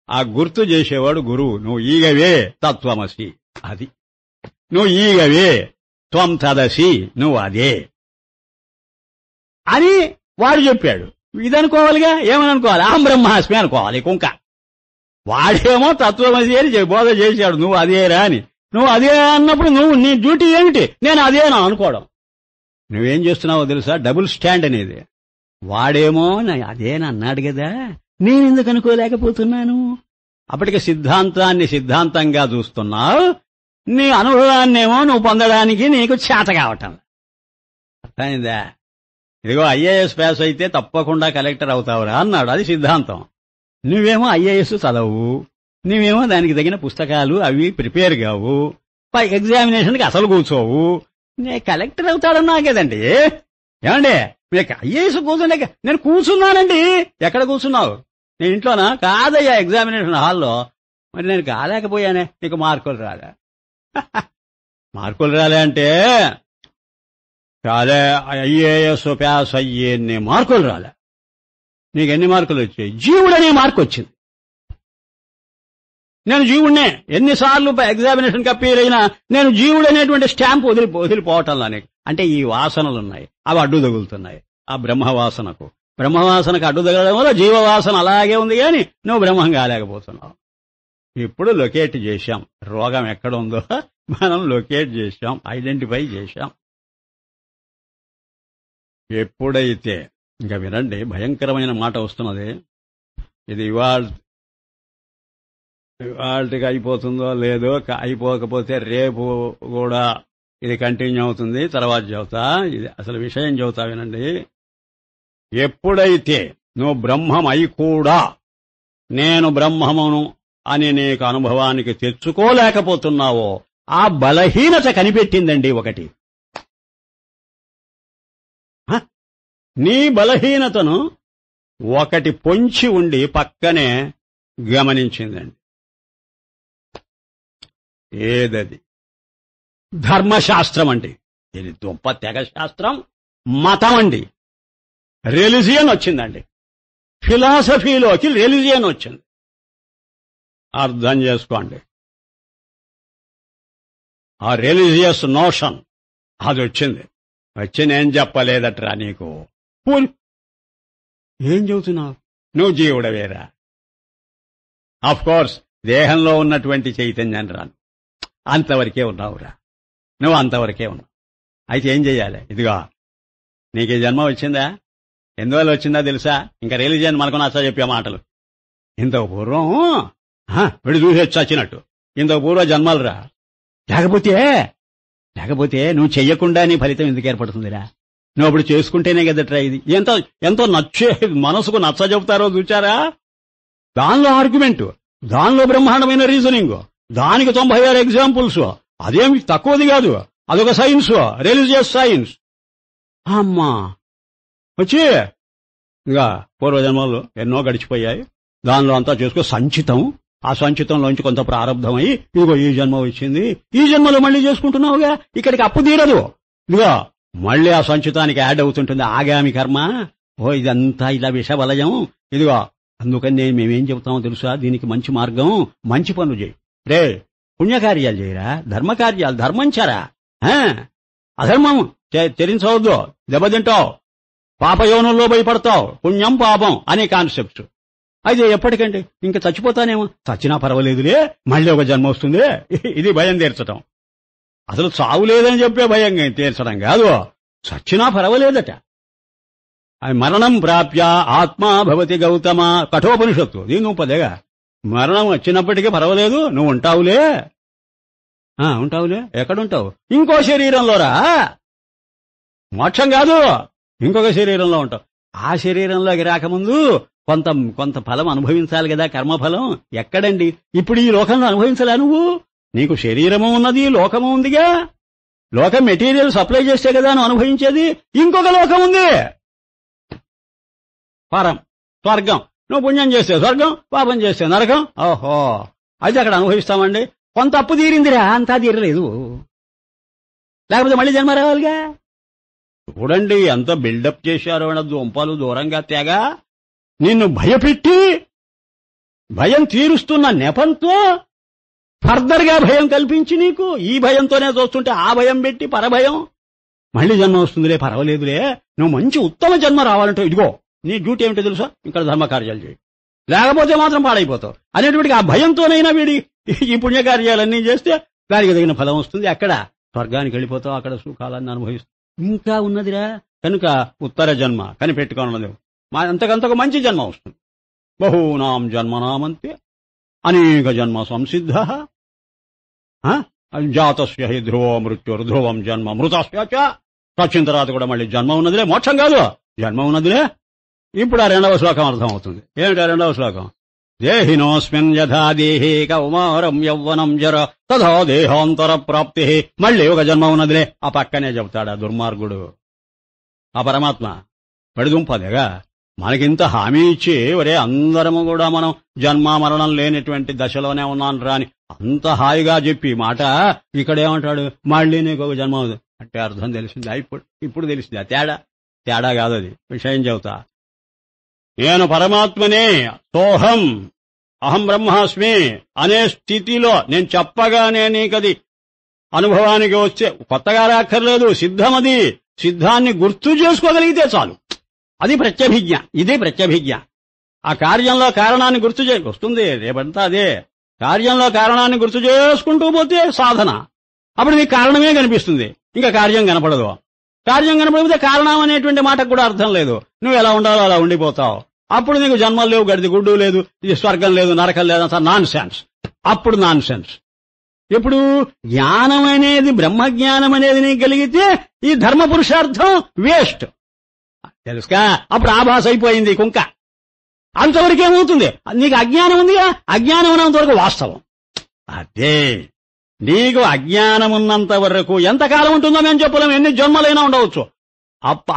ఆ గుర్తు చేసేవాడు గురువు. నువ్వు ఈగవే తత్వమసి, అది నువ్వు ఈగవే. త్వం తదసి, నువ్వు అదే అని వాడు చెప్పాడు. ఇదనుకోవాలిగా, ఏమని అనుకోవాలి? అహం బ్రహ్మాస్మి అనుకోవాలి కుంక. వాడేమో తత్వమసి అని బోధ చేశాడు, నువ్వు అదేరా అని. నువ్వు అదే అన్నప్పుడు నువ్వు నీ డ్యూటీ ఏమిటి? నేను అదేనా అనుకోవడం. నువ్వేం చేస్తున్నావో తెలుసా? డబుల్ స్టాండ్ అనేది. వాడేమో అదేనా అన్నాడు కదా, నేనెందుకు అనుకోలేకపోతున్నాను? అప్పటికి సిద్ధాంతాన్ని సిద్ధాంతంగా చూస్తున్నావు, నీ అనుభవాన్నేమో నువ్వు పొందడానికి నీకు చేత కావటం. అర్థమైందా? ఇదిగో ఐఏఎస్ పాస్ అయితే తప్పకుండా కలెక్టర్ అవుతావురా అన్నాడు, అది సిద్ధాంతం. నువ్వేమో ఐఏఎస్ చదవు, నువ్వేమో దానికి తగిన పుస్తకాలు అవి ప్రిపేర్ కావు, ఎగ్జామినేషన్కి అసలు కూర్చోవు. నేను కలెక్టర్ అవుతాడన్నా కదండి. ఏమండి, మీకు ఐఏఎస్ కూర్చుండే నేను కూర్చున్నానండి. ఎక్కడ కూర్చున్నావు? నేను ఇంట్లోనా? కాదయ్యా, ఎగ్జామినేషన్ హాల్లో. మరి నేను కాలేకపోయానే, నీకు మార్కులు రాలే. మార్కులు రాలే అంటే కాలే, ఐఏఎస్ పాస్ అయ్యే మార్కులు రాలే. నీకెన్ని మార్కులు వచ్చాయి? జీవుడనే మార్కు వచ్చింది. నేను జీవుడినే. ఎన్నిసార్లు ఎగ్జామినేషన్కి అప్పీర్ అయినా నేను జీవుడు అనేటువంటి స్టాంప్ వదిలిపోవటంలో నీకు. అంటే ఈ వాసనలున్నాయి, అవి అడ్డు తగులుతున్నాయి ఆ బ్రహ్మవాసనకు. బ్రహ్మవాసనకు అడ్డు తగలడం వల్ల జీవవాసన అలాగే ఉంది, కానీ నువ్వు బ్రహ్మం కాలేకపోతున్నావు. ఇప్పుడు లొకేట్ చేశాం, రోగం ఎక్కడ ఉందో మనం లొకేట్ చేశాం, ఐడెంటిఫై చేశాం. ఎప్పుడైతే, ఇంకా వినండి, భయంకరమైన మాట వస్తున్నది. ఇది ఇవాళకి అయిపోతుందో లేదో, అయిపోకపోతే రేపు కూడా ఇది కంటిన్యూ అవుతుంది. తర్వాత చెబుతా, ఇది అసలు విషయం చెబుతా వినండి. ఎప్పుడైతే నువ్వు బ్రహ్మం అయి కూడా నేను బ్రహ్మమును అని నీకు అనుభవానికి తెచ్చుకోలేకపోతున్నావో ఆ బలహీనత కనిపెట్టిందండి ఒకటి. నీ బలహీనతను ఒకటి పొంచి ఉండి పక్కనే గమనించిందండి. ఏదది? ధర్మశాస్త్రం అండి. ఇది గొప్ప తెగ శాస్త్రం. మతం అండి, రిలిజియన్ వచ్చిందండి. ఫిలాసఫీలోకి రిలిజియన్ వచ్చింది. అర్థం చేసుకోండి. ఆ రిలీజియస్ నోషన్ అది వచ్చింది. వచ్చి నేను చెప్పలేదట్రా నీకు. ఏం చెబుతున్నావు? నువ్వు జీవుడవేరా. ఆఫ్ కోర్స్ దేహంలో ఉన్నటువంటి చైతన్యాన్ని రాను, అంతవరకే ఉన్నావురా. నువ్వు అంతవరకే ఉన్నావు. అయితే ఏం చెయ్యాలి? ఇదిగో నీకు ఈ జన్మ వచ్చిందా? ఎందువల్ల వచ్చిందా తెలుసా? ఇంకా రిలీజియన్ మనకు నచ్చ చెప్పే మాటలు. ఇంతకు పూర్వం వీడు చూసేసి చచ్చినట్టు ఇంతకు పూర్వ జన్మలురా. లేకపోతే నువ్వు చెయ్యకుండా నీ ఫలితం ఎందుకు ఏర్పడుతుందిరా? నువ్వు అప్పుడు చేసుకుంటేనే కదట్రా ఇది. ఎంతో నచ్చే మనసుకు నచ్చ చెబుతారో చూచారా? దానిలో ఆర్గ్యుమెంట్, దానిలో బ్రహ్మాండమైన రీజనింగ్, దానికి 96 ఎగ్జాంపుల్స్. అదేమి తక్కువది కాదు, అదొక సైన్స్, రిలీజియస్ సైన్స్. అమ్మా వచ్చి ఇంకా పూర్వజన్మలు ఎన్నో గడిచిపోయాయి, దానిలో అంతా చేసుకో సంచితం. ఆ సంచితంలోంచి కొంత ప్రారంభమై ఇదిగో ఈ జన్మ వచ్చింది, ఈ జన్మలో మళ్ళీ చేసుకుంటున్నావుగా, ఇక్కడికి అప్పు తీరదు. ఇదిగో మళ్ళీ ఆ సంచితానికి యాడ్ అవుతుంటుంది ఆగామి కర్మ. ఓ ఇదంతా ఇలా విషవలయం. ఇదిగో అందుకని మేమేం చెబుతామో తెలుసా? దీనికి మంచి మార్గం, మంచి పనులు చేయి రే. పుణ్యకార్యాలు చేయరా, ధర్మకార్యాలు, ధర్మం చరా, అధర్మం చరించవద్దు, దెబ్బతింటావు, పాపయోనంలో భయపడతావు, పుణ్యం పాపం అనే కాన్సెప్ట్స్. అయితే ఎప్పటికంటే ఇంకా చచ్చిపోతానేమో, చచ్చినా పర్వాలేదులే, మళ్ళీ ఒక జన్మ వస్తుంది, ఇది భయం తీర్చటం. అసలు చావు లేదని చెప్పే భయం తీర్చడం కాదు, చచ్చినా పర్వాలేదట. మరణం ప్రాప్య ఆత్మా భవతి గౌతమ, కఠోపనిషత్తు. దీని నువ్వు పదేగా, మరణం వచ్చినప్పటికీ పర్వాలేదు, నువ్వు ఉంటావులే. ఉంటావులే, ఎక్కడుంటావు? ఇంకో శరీరంలోరా. మోక్షం కాదు, ఇంకొక శరీరంలో ఉంటావు. ఆ శరీరంలోకి రాకముందు కొంత ఫలం అనుభవించాలి కదా, కర్మఫలం. ఎక్కడండి ఇప్పుడు ఈ లోకంలో అనుభవించలే నువ్వు? నీకు శరీరము ఉన్నది, లోకము ఉందిగా. లోకం మెటీరియల్ సప్లై చేస్తే కదా నువ్వు అనుభవించేది. ఇంకొక లోకం ఉంది, పరం, స్వర్గం. నువ్వు పుణ్యం చేస్తే స్వర్గం, పాపం చేస్తే నరకం. ఓహో, అయితే అక్కడ అనుభవిస్తామండి. కొంత అప్పు తీరిందిరా, అంతా తీరలేదు, లేకపోతే మళ్ళీ జన్మ రావాలిగా. చూడండి ఎంత బిల్డప్ చేశారో, దుంపలు దూరంగా తేగా నిన్ను భయపెట్టి భయం తీరుస్తున్న నెపంతో ఫర్దర్ గా భయం కల్పించి నీకు ఈ భయంతోనే చూస్తుంటే ఆ భయం పెట్టి పరభయం, మళ్ళీ జన్మ వస్తుందిలే పర్వాలేదులే, నువ్వు మంచి ఉత్తమ జన్మ రావాలంటే ఇదిగో నీ డ్యూటీ ఏమిటో తెలుసా, ఇక్కడ ధర్మకార్యాలు చేయి, లేకపోతే మాత్రం పాడైపోతావు అనేటువంటి ఆ భయంతోనైనా వీడి ఈ పుణ్యకార్యాలన్నీ చేస్తే దానికి తగిన ఫలం వస్తుంది. అక్కడ స్వర్గానికి వెళ్ళిపోతావు, అక్కడ సుఖాలన్నీ అనుభవిస్తావు. ఇంకా ఉన్నదిరా కనుక ఉత్తర జన్మ కనిపెట్టుకోనున్నది, అంతకంతకు మంచి జన్మ వస్తుంది. బహూనాం జన్మనామంతే అనేక జన్మ సంసిద్ధ జాతస్య హి ధ్రువో మృత్యుర్ధ్రువం జన్మ మృతస్య చ. చచ్చిన తర్వాత కూడా మళ్ళీ జన్మ ఉన్నదిలే, మోక్షం కాదు జన్మ ఉన్నదిలే. ఇప్పుడు ఆ రెండవ శ్లోకం అర్థం అవుతుంది. ఏమిటి ఆ రెండవ శ్లోకం? దేహినోస్మిన్ యథా దేహే కౌమారం యౌవనం జర తథా దేహాంతర ప్రాప్తి. మళ్ళీ ఒక జన్మ ఉన్నదిలే ఆ పక్కనే చెబుతాడు ఆ దుర్మార్గుడు, ఆ పరమాత్మ పడిదుంపదేగా. మనకింత హామీ ఇచ్చి ఒరే అందరము కూడా మనం జన్మ మరణం లేనటువంటి దశలోనే ఉన్నాను రాని అంత హాయిగా చెప్పి మాట ఇక్కడేమంటాడు, మళ్ళీ నీకు ఒక జన్మ అంటే అర్థం తెలిసిందా? ఇప్పుడు తెలిసిందా? తేడా కాదు, అది విషయం చెబుతా. నేను పరమాత్మనే, సోహం అహం బ్రహ్మాస్మి అనే స్థితిలో నేను చెప్పగానే నీకది అనుభవానికి వచ్చే కొత్తగా రాక్కర్లేదు, సిద్ధమది. సిద్ధాన్ని గుర్తు చేసుకోగలిగితే చాలు, అది ప్రత్యభిజ్ఞ. ఇది ప్రత్యభిజ్ఞ. ఆ కార్యంలో కారణాన్ని గుర్తు వస్తుంది రేపంతా అదే. కార్యంలో కారణాన్ని గుర్తు చేసుకుంటూ పోతే సాధన, అప్పుడు నీకు కారణమే కనిపిస్తుంది, ఇంకా కార్యం కనపడదు. కార్యం కనపడితే కారణం అనేటువంటి మాటకు కూడా అర్థం లేదు. నువ్వు ఎలా ఉండాలో అలా ఉండిపోతావు. అప్పుడు నీకు జన్మలు లేవు, గడిది గుడ్డు లేదు, ఇది స్వర్గం లేదు, నరకం లేదు, అంత నాన్ సెన్స్. అప్పుడు నాన్ సెన్స్. ఇప్పుడు జ్ఞానం అనేది, బ్రహ్మజ్ఞానం అనేది నీకు కలిగితే ఈ ధర్మ పురుషార్థం వేస్ట్ తెలుసుగా. అప్పుడు ఆభాస అయిపోయింది కుంక. అంతవరకు ఏమవుతుంది? నీకు అజ్ఞానం ఉందిగా, అజ్ఞానం ఉన్నంతవరకు వాస్తవం. అదే నీకు అజ్ఞానం ఉన్నంత వరకు ఎంతకాలం ఉంటుందో మేము చెప్పలేము, ఎన్ని జన్మలైనా ఉండవచ్చు.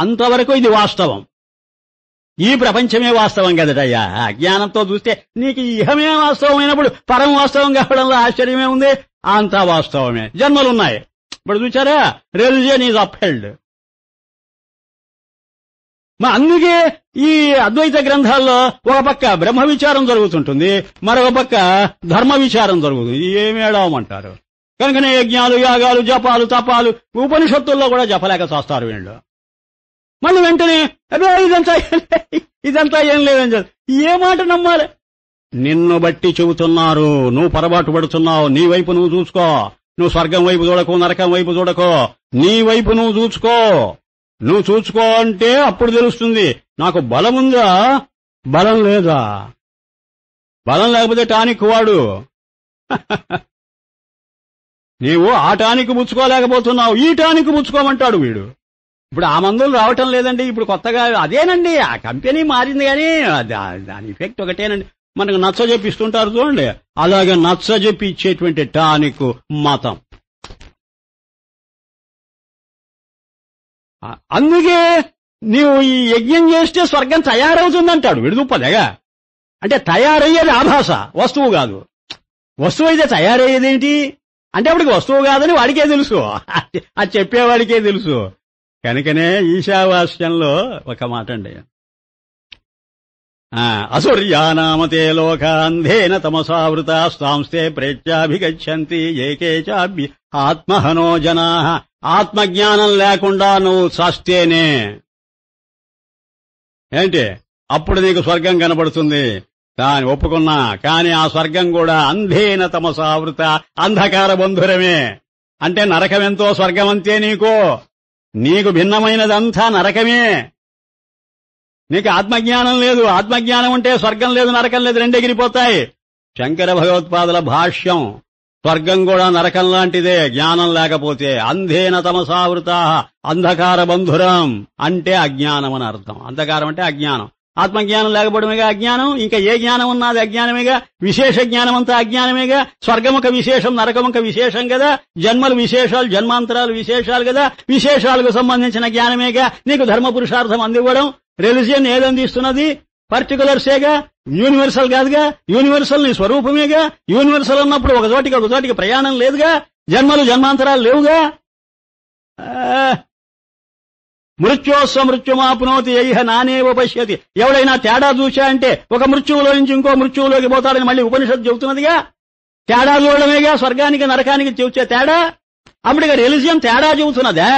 అంతవరకు ఇది వాస్తవం. ఈ ప్రపంచమే వాస్తవం కదటయ్యా. అజ్ఞానంతో చూస్తే నీకు ఇహమే వాస్తవమైనప్పుడు పరం వాస్తవం కావడంలో ఆశ్చర్యమే ఉంది. అంతా వాస్తవమే, జన్మలున్నాయి. ఇప్పుడు చూచారా, రిలిజియన్ ఈజ్ అప్హెల్డ్. అందుకే ఈ అద్వైత గ్రంథాల్లో ఒక పక్క బ్రహ్మ విచారం జరుగుతుంటుంది, మరొక పక్క ధర్మ విచారం జరుగుతుంది. ఏమేడవమంటారు? కనుకనే యజ్ఞాలు, యాగాలు, జపాలు, తపాలు, ఉపనిషత్తుల్లో కూడా జపలేక చేస్తారు వీళ్ళు. మళ్ళీ వెంటనే అదే ఇదంతా ఏం లేదని చెప్పి ఏ మాట నమ్మాలి? నిన్ను బట్టి చెబుతున్నారు, నువ్వు పొరపాటు పడుతున్నావు. నీ వైపు నువ్వు చూసుకో. నువ్వు స్వర్గం వైపు చూడకు, నరకం వైపు చూడకో, నీ వైపు నువ్వు చూసుకో. నువ్వు చూసుకో అంటే అప్పుడు తెలుస్తుంది నాకు బలం ఉందా, బలం లేదా. బలం లేకపోతే టానిక్ వాడు. నీవు ఆ టానిక్ పుచ్చుకోలేకపోతున్నావు, ఈ టానిక్ పుచ్చుకోమంటాడు వీడు. ఇప్పుడు ఆ మందులు రావటం లేదండి. ఇప్పుడు కొత్తగా అదేనండి, ఆ కంపెనీ మారింది కానీ దాని ఎఫెక్ట్ ఒకటేనండి. మనకు నచ్చ చెప్పిస్తుంటారు చూడండి, అలాగే నచ్చ చెప్పి ఇచ్చేటువంటి టానిక్ మతం. అందుకే నీవు ఈ యజ్ఞం చేస్తే స్వర్గం తయారవుతుందంటాడు విడుదుప్పదగా. అంటే తయారయ్యేది ఆభాస, వస్తువు కాదు. వస్తువు అయితే తయారయ్యేదేంటి అంటే అప్పటికి వస్తువు కాదని వాడికే తెలుసు, అది చెప్పేవాడికే తెలుసు. కనుకనే ఈశావాస్యంలో ఒక మాట అండి, అసుర్యానామతే లోకాంధేన తమసావృతా స్తాంస్తే ప్రేత్యాభిగచ్చంతి ఏకే చాభి ఆత్మహనో జనా. ఆత్మజ్ఞానం లేకుండా నువ్వు చస్తేనే ఏంటి అప్పుడు నీకు స్వర్గం కనబడుతుంది. దాన్ని ఒప్పుకున్నా, కానీ ఆ స్వర్గం కూడా అంధేన తమసావృత, అంధకార బంధురమే. అంటే నరకమెంతో స్వర్గం అంతే. నీకు భిన్నమైనదంతా నరకమే. నీకు ఆత్మజ్ఞానం లేదు. ఆత్మజ్ఞానం ఉంటే స్వర్గం లేదు, నరకం లేదు, రెండెగిరిపోతాయి. శంకర భగవత్పాదుల భాష్యం, స్వర్గం కూడా నరకం లాంటిదే జ్ఞానం లేకపోతే. అంధేన తమసావృత అంధకార బంధురం అంటే అజ్ఞానం అని అర్థం. అంధకారం అంటే అజ్ఞానం. ఆత్మజ్ఞానం లేకపోవడమేగా అజ్ఞానం. ఇంకా ఏ జ్ఞానం ఉన్నది అజ్ఞానమేగా. విశేష జ్ఞానం అంతా అజ్ఞానమేగా. స్వర్గముఖ విశేషం, నరకముఖ విశేషం కదా. జన్మలు విశేషాలు, జన్మాంతరాలు విశేషాలు కదా. విశేషాలకు సంబంధించిన జ్ఞానమేగా నీకు ధర్మ పురుషార్థం అందివ్వడం. రిలిజియన్ ఏదందిస్తున్నది? పర్టికులర్సేగా, యూనివర్సల్ కాదుగా. యూనివర్సల్ నీ స్వరూపమేగా. యూనివర్సల్ ఉన్నప్పుడు ఒక చోటికి ప్రయాణం లేదుగా. జన్మలు జన్మాంతరాలు లేవుగా. మృత్యోస్వ మృత్యుమాప్నోతి యైహ నానేవ పశ్యతి. ఎవడైనా తేడా చూశా అంటే ఒక మృత్యువులో నుంచి ఇంకో మృత్యువులోకి పోతాడని మళ్ళీ ఉపనిషత్తు చెబుతున్నదిగా. తేడా చూడడమేగా స్వర్గానికి నరకానికి చూసే తేడా. అప్పటిగా రిలిజియన్ తేడా చెబుతున్నదా?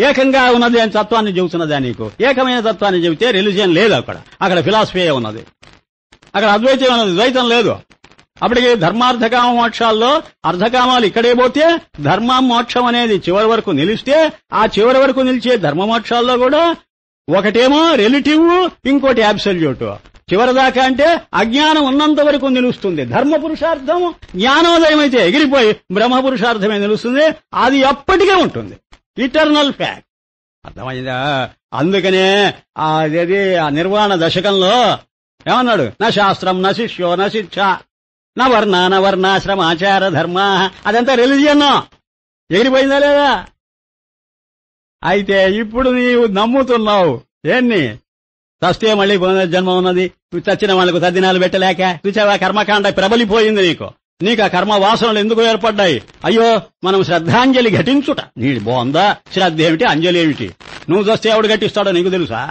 ఏకంగా ఉన్నది అని తత్వాన్ని చెబుతున్నదా నీకు? ఏకమైన తత్వాన్ని చెబితే రిలిజియన్ లేదు. అక్కడ ఫిలాసఫీ ఉన్నది, అక్కడ అద్వైతం ఉన్నది, ద్వైతం లేదు. అప్పటికి ధర్మార్థకామ మోక్షాల్లో అర్ధకామాలు ఇక్కడే పోతే ధర్మం మోక్షం అనేది చివరి వరకు నిలిస్తే ఆ చివరి వరకు నిలిచే ధర్మ మోక్షాల్లో కూడా ఒకటేమో రిలేటివ్, ఇంకోటి అబ్సల్యూట్. చివరిదాకా అంటే అజ్ఞానం ఉన్నంత వరకు నిలుస్తుంది ధర్మ పురుషార్థం. జ్ఞానోదయం అయితే ఎగిరిపోయి బ్రహ్మ పురుషార్థమే నిలుస్తుంది. అది ఎప్పటికే ఉంటుంది, ఇటర్నల్ ఫ్యాక్ట్. అర్థమైందా? అందుకనే అదేది ఆ నిర్వాణ దశకంలో ఏమన్నాడు? నా శాస్త్రం నా శిష్యో నా శిక్ష నా వర్ణ నా వర్ణాశ్రమాచార ధర్మ. అదంతా రిలిజియన్. ఎగిరిపోయిందా లేదా? అయితే ఇప్పుడు నీవు నమ్ముతున్నావు ఏంటి? చస్తే మళ్ళీ పునర్జన్మ ఉన్నది, చచ్చిన వాళ్లకు తద్దినాలు పెట్టలేక చూచావా? కర్మకాండ ప్రబలిపోయింది నీకు ఆ కర్మ వాసనలు ఎందుకు ఏర్పడ్డాయి? అయ్యో మనం శ్రద్ధాంజలి ఘటించుట. నీది బాగుందా? శ్రద్ధ ఏమిటి, అంజలి ఏమిటి? నువ్వు చస్తే ఎవడు ఘటిస్తాడో నీకు తెలుసా?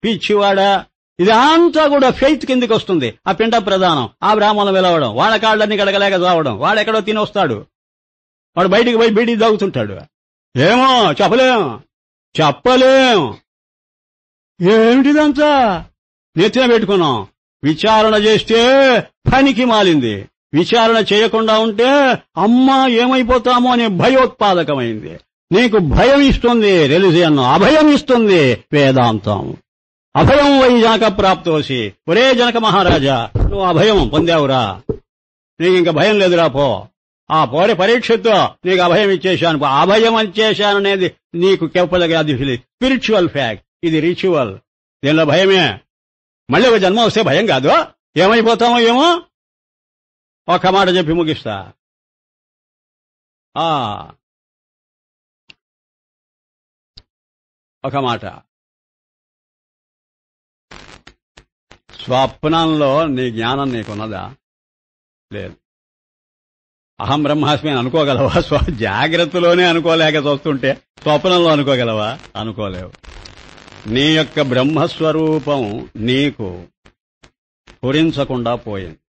పిచ్చివాడా, ఇదంతా కూడా ఫెయిత్ కిందికి వస్తుంది. ఆ పిండ ప్రధానం, ఆ బ్రాహ్మణులు వెలవడం, వాళ్ళ కాళ్ళని కడగలేక చావడం, వాడెక్కడో తినొస్తాడు, వాడు బయటికి పోయి బీడీ తాగుతుంటాడు. ఏమో చెప్పలేం. ఏమిటిదంతా నెత్తిన పెట్టుకున్నాం. విచారణ చేస్తే పనికి మాలింది, విచారణ చేయకుండా ఉంటే అమ్మా ఏమైపోతామో అనే భయోత్పాదకమైంది. నీకు భయం ఇస్తుంది రిలిజియన్, అభయం ఇస్తుంది వేదాంతం. అభయం వై జనక ప్రాప్తోసి. ఒరే జనక మహారాజా, నువ్వు అభయం పొందావురా, నీకు ఇంకా భయం లేదురా పో. ఆ పోరే పరీక్షతో నీకు అభయం ఇచ్చేశాను. అభయం ఇచ్చేశాను అనేది నీకు చెప్పదగ్గ అది స్పిరిచువల్ ఫ్యాక్ట్. ఇది రిచువల్, దీనిలో భయమే. మళ్ళీ ఒక జన్మ వస్తే భయం కాదు. ఏమైపోతామో ఏమో. ఒక్క మాట చెప్పి ముగిస్తా. ఒక మాట, స్వప్నంలో నీ జ్ఞానం నీకున్నదా? లేదు. అహం బ్రహ్మాస్మి అని అనుకోగలవా? జాగ్రత్తలోనే అనుకోలేక చూస్తుంటే స్వప్నంలో అనుకోగలవా? అనుకోలేవు. నీ యొక్క బ్రహ్మస్వరూపం నీకు స్ఫురించకుండా పోయింది.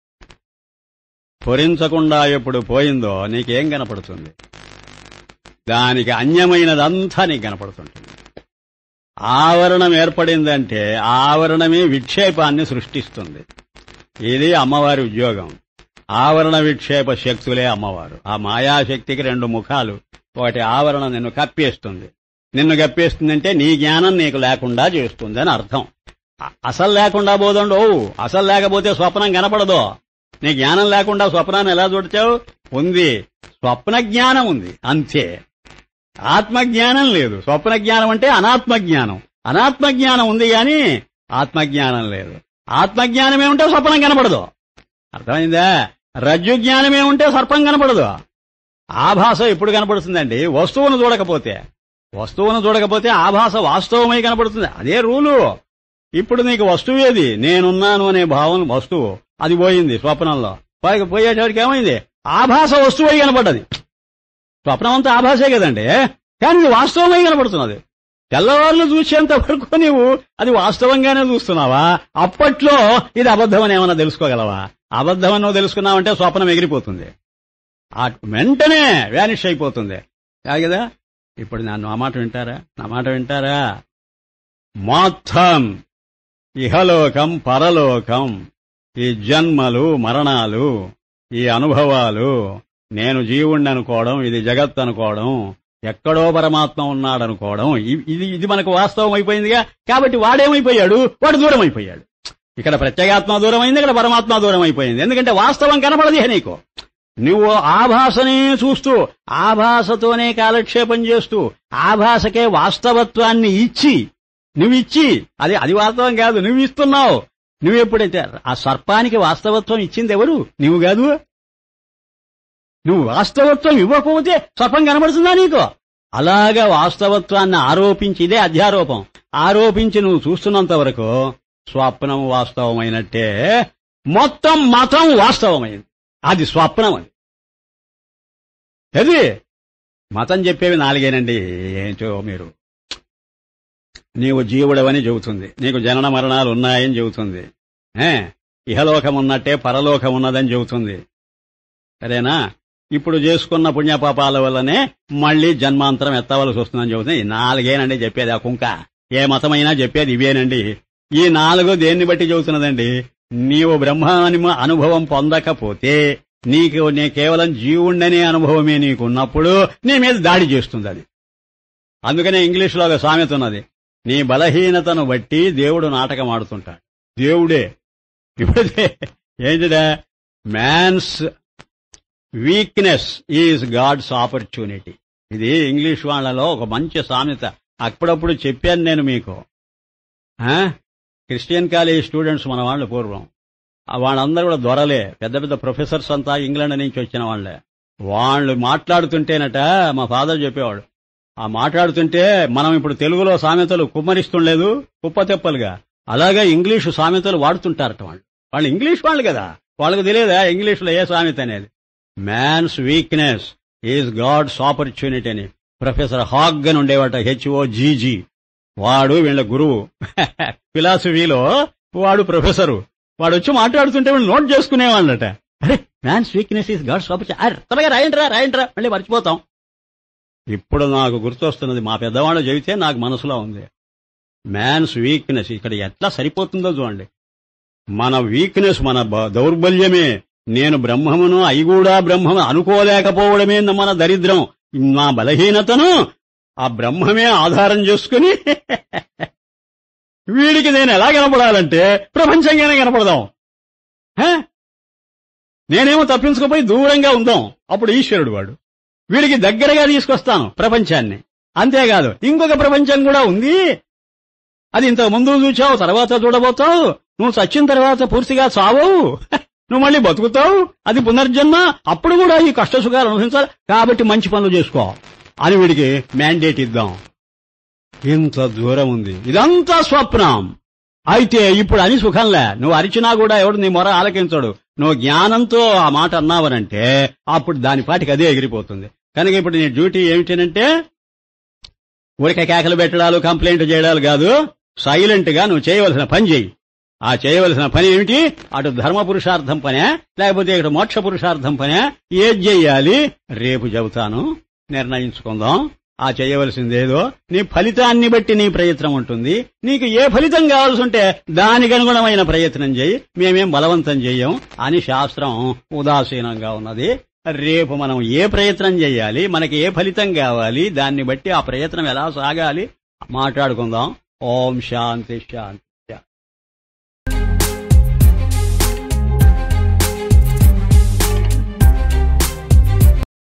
స్ఫురించకుండా ఎప్పుడు పోయిందో నీకేం కనపడుతుంది? దానికి అన్యమైనదంతా నీకు కనపడుతుంటుంది. ఆవరణం ఏర్పడిందంటే ఆవరణమే విక్షేపాన్ని సృష్టిస్తుంది. ఇది అమ్మవారి ఉద్యోగం. ఆవరణ విక్షేప శక్తులే అమ్మవారు. ఆ మాయాశక్తికి రెండు ముఖాలు. ఒకటి ఆవరణ నిన్ను కప్పేస్తుంది. నిన్ను కప్పేస్తుందంటే నీ జ్ఞానం నీకు లేకుండా చేస్తుంది అని అర్థం. అసలు లేకుండా పోదండు. అసలు లేకపోతే స్వప్నం కనపడదు. నీ జ్ఞానం లేకుండా స్వప్నాన్ని ఎలా చూడతావు? ఉంది, స్వప్న జ్ఞానం ఉంది అంతే. ఆత్మజ్ఞానం లేదు. స్వప్న జ్ఞానం అంటే అనాత్మజ్ఞానం. అనాత్మజ్ఞానం ఉంది గాని ఆత్మజ్ఞానం లేదు. ఆత్మజ్ఞానమేముంటే స్వప్నం కనపడదు. అర్థమైందా? రజ్జు జ్ఞానమేముంటే సర్పం కనపడదు. ఆభాస ఎప్పుడు కనపడుతుందండి? వస్తువును చూడకపోతే ఆభాస వాస్తవమై కనపడుతుంది. అదే రూలు. ఇప్పుడు నీకు వస్తువు ఏది? నేనున్నాను అనే భావం వస్తువు. అది పోయింది స్వప్నంలో. పోయేటప్పటికి ఏమైంది? ఆభాస వస్తువై కనపడ్డది. స్వప్నం అంతా ఆభాసే కదండి, కానీ ఇది వాస్తవమై కనపడుతున్నది. తెల్లవారులు చూసేంత వరకు నీవు అది వాస్తవంగానే చూస్తున్నావా? అప్పట్లో ఇది అబద్ధమని ఏమన్నా తెలుసుకోగలవా? అబద్ధమని నువ్వు తెలుసుకున్నావంటే స్వప్నం ఎగిరిపోతుంది, వెంటనే వ్యానిష్ అయిపోతుంది కదా. ఇప్పుడు నా మాట వింటారా? మొత్తం ఇహలోకం పరలోకం, ఈ జన్మలు మరణాలు, ఈ అనుభవాలు, నేను జీవుణ్ణి అనుకోవడం, ఇది జగత్ అనుకోవడం, ఎక్కడో పరమాత్మ ఉన్నాడనుకోవడం, ఇది మనకు వాస్తవం అయిపోయిందిగా. కాబట్టి వాడేమైపోయాడు? వాడు దూరం అయిపోయాడు. ఇక్కడ ప్రత్యేగాత్మ దూరం అయింది, ఇక్కడ పరమాత్మ దూరం అయిపోయింది. ఎందుకంటే వాస్తవం కనపడదే నీకు. నువ్వు ఆభాసనే చూస్తూ ఆభాసతోనే కాలక్షేపం చేస్తూ ఆభాసకే వాస్తవత్వాన్ని నువ్విచ్చి అది వాస్తవం కాదు, నువ్వు ఇస్తున్నావు. నువ్వెప్పుడైతే ఆ సర్పానికి వాస్తవత్వం ఇచ్చింది ఎవరు? నువ్వు కాదు. నువ్వు వాస్తవత్వం ఇవ్వకపోతే సర్పం కనబడుతుందా నీకు? అలాగా వాస్తవత్వాన్ని ఆరోపించి, ఇదే అధ్యారోపం, ఆరోపించి నువ్వు చూస్తున్నంత వరకు స్వప్నం వాస్తవమైనట్టే. మొత్తం మతం వాస్తవమైంది, అది స్వప్నం. అది మతం చెప్పేవి నాలుగేనండి. ఏంటో మీరు, నీవు జీవుడవని చెబుతుంది, నీకు జనన మరణాలు ఉన్నాయని చెబుతుంది, ఇహలోకం ఉన్నట్టే పరలోకం ఉన్నదని చెబుతుంది. సరేనా? ఇప్పుడు చేసుకున్న పుణ్యపాపాల వల్లనే మళ్లీ జన్మాంతరం ఎత్తవలసి వస్తుందని చెబుతుంది. 4 చెప్పేది ఆ కుంక. ఏ మతమైనా చెప్పేది ఇవేనండి. ఈ 4 దేన్ని బట్టి చెబుతున్నదండి? నీవు బ్రహ్మాని అనుభవం పొందకపోతే నీ కేవలం జీవుండనే అనుభవమే నీకున్నప్పుడు నీ మీద దాడి చేస్తుంది అది. అందుకనే ఇంగ్లీష్లో ఒక సామెత ఉన్నది, నీ బలహీనతను బట్టి దేవుడు నాటకం ఆడుతుంటాడు. దేవుడే ఇప్పుడు ఏంటిదా? Man's weakness is God's opportunity. ఇది ఇంగ్లీష్ వాళ్ళలో ఒక మంచి సామెత. అప్పుడప్పుడు చెప్పాను నేను మీకు. క్రిస్టియన్ కాలేజ్ స్టూడెంట్స్ మన వాళ్ళు పూర్వం, వాళ్ళందరూ కూడా దొరలే, పెద్ద పెద్ద ప్రొఫెసర్స్ అంతా ఇంగ్లాండ్ నుంచి వచ్చిన వాళ్లే. వాళ్ళు మాట్లాడుతుంటేనట మా ఫాదర్ చెప్పేవాడు, ఆ మాట్లాడుతుంటే మనం ఇప్పుడు తెలుగులో సామెతలు కుమ్మరిస్తుండలేదు కుప్పతెప్పలుగా, అలాగే ఇంగ్లీషు సామెతలు వాడుతుంటారట. వాళ్ళు ఇంగ్లీష్ వాళ్ళు కదా, వాళ్ళకు తెలియదా ఇంగ్లీష్లో ఏ సామెత అనేది? Man's weakness is God's opportunity అని ప్రొఫెసర్ హాగ్ అని ఉండేవాట, HOGG. వాడు వీళ్ళ గురువు. ఫిలాసఫీలో వాడు ప్రొఫెసరు. వాడు వచ్చి మాట్లాడుతుంటే వీళ్ళు నోట్ చేసుకునేవాళ్ళట. అరే man's weakness is God's opportunity, త్వరగా రాయంట్రా మళ్ళీ మర్చిపోతాం. ఇప్పుడు నాకు గుర్తొస్తున్నది, మా పెద్దవాళ్ళు చెబితే నాకు మనసులో ఉంది. మ్యాన్స్ వీక్నెస్ ఇక్కడ ఎట్లా సరిపోతుందో చూడండి. మన వీక్నెస్, మన దౌర్బల్యమే, నేను బ్రహ్మమును అయి కూడా బ్రహ్మము అనుకోలేకపోవడమే మన దరిద్రం. నా బలహీనతను ఆ బ్రహ్మమే ఆధారం చేసుకుని వీడికి నేను ఎలా కనపడాలంటే ప్రపంచంగానే కనపడదాం. నేనేమో తప్పించుకుపోయి దూరంగా ఉందాం, అప్పుడు ఈశ్వరుడు వాడు. వీడికి దగ్గరగా తీసుకొస్తాను ప్రపంచాన్ని. అంతేకాదు ఇంకొక ప్రపంచం కూడా ఉంది, అది ఇంతకు ముందు చూచావు, తర్వాత చూడబోతావు. నువ్వు చచ్చిన తర్వాత పూర్తిగా చావవు, నువ్వు మళ్ళీ బతుకుతావు, అది పునర్జన్మ. అప్పుడు కూడా ఈ కష్ట సుఖాలు అనుభవించాలి, కాబట్టి మంచి పనులు చేసుకో అని వీడికి మ్యాండేట్ ఇద్దాం. ఇంత దూరం ఉంది, ఇదంతా స్వప్నం. అయితే ఇప్పుడు అని సుఖంలే, నువ్వు అరిచినా కూడా ఎవడు నీ మొర ఆలకించడు. నువ్వు జ్ఞానంతో ఆ మాట అన్నావనంటే అప్పుడు దాని పాటికి అదే ఎగిరిపోతుంది. కనుక ఇప్పుడు నీ డ్యూటీ ఏమిటనంటే ఊరికే కేకలు పెట్టడాలు, కంప్లైంట్ చేయడాలు కాదు, సైలెంట్ గా నువ్వు చేయవలసిన పని చేయి. ఆ చేయవలసిన పని ఏమిటి? అటు ధర్మ పురుషార్థం పనే, లేకపోతే ఇటు మోక్ష పురుషార్థం పనే, ఏది చెయ్యాలి రేపు చెబుతాను, నిర్ణయించుకుందాం. ఆ చేయవలసిందేదో నీ ఫలితాన్ని బట్టి నీ ప్రయత్నం ఉంటుంది. నీకు ఏ ఫలితం కావాల్సి ఉంటే దానికి అనుగుణమైన ప్రయత్నం చేయి, మేమేం బలవంతం చెయ్యం అని శాస్త్రం ఉదాసీనంగా ఉన్నది. రేపు మనం ఏ ప్రయత్నం చేయాలి, మనకి ఏ ఫలితం కావాలి, దాన్ని బట్టి ఆ ప్రయత్నం ఎలా సాగాలి మాట్లాడుకుందాం. ఓం శాంతి శాంతి.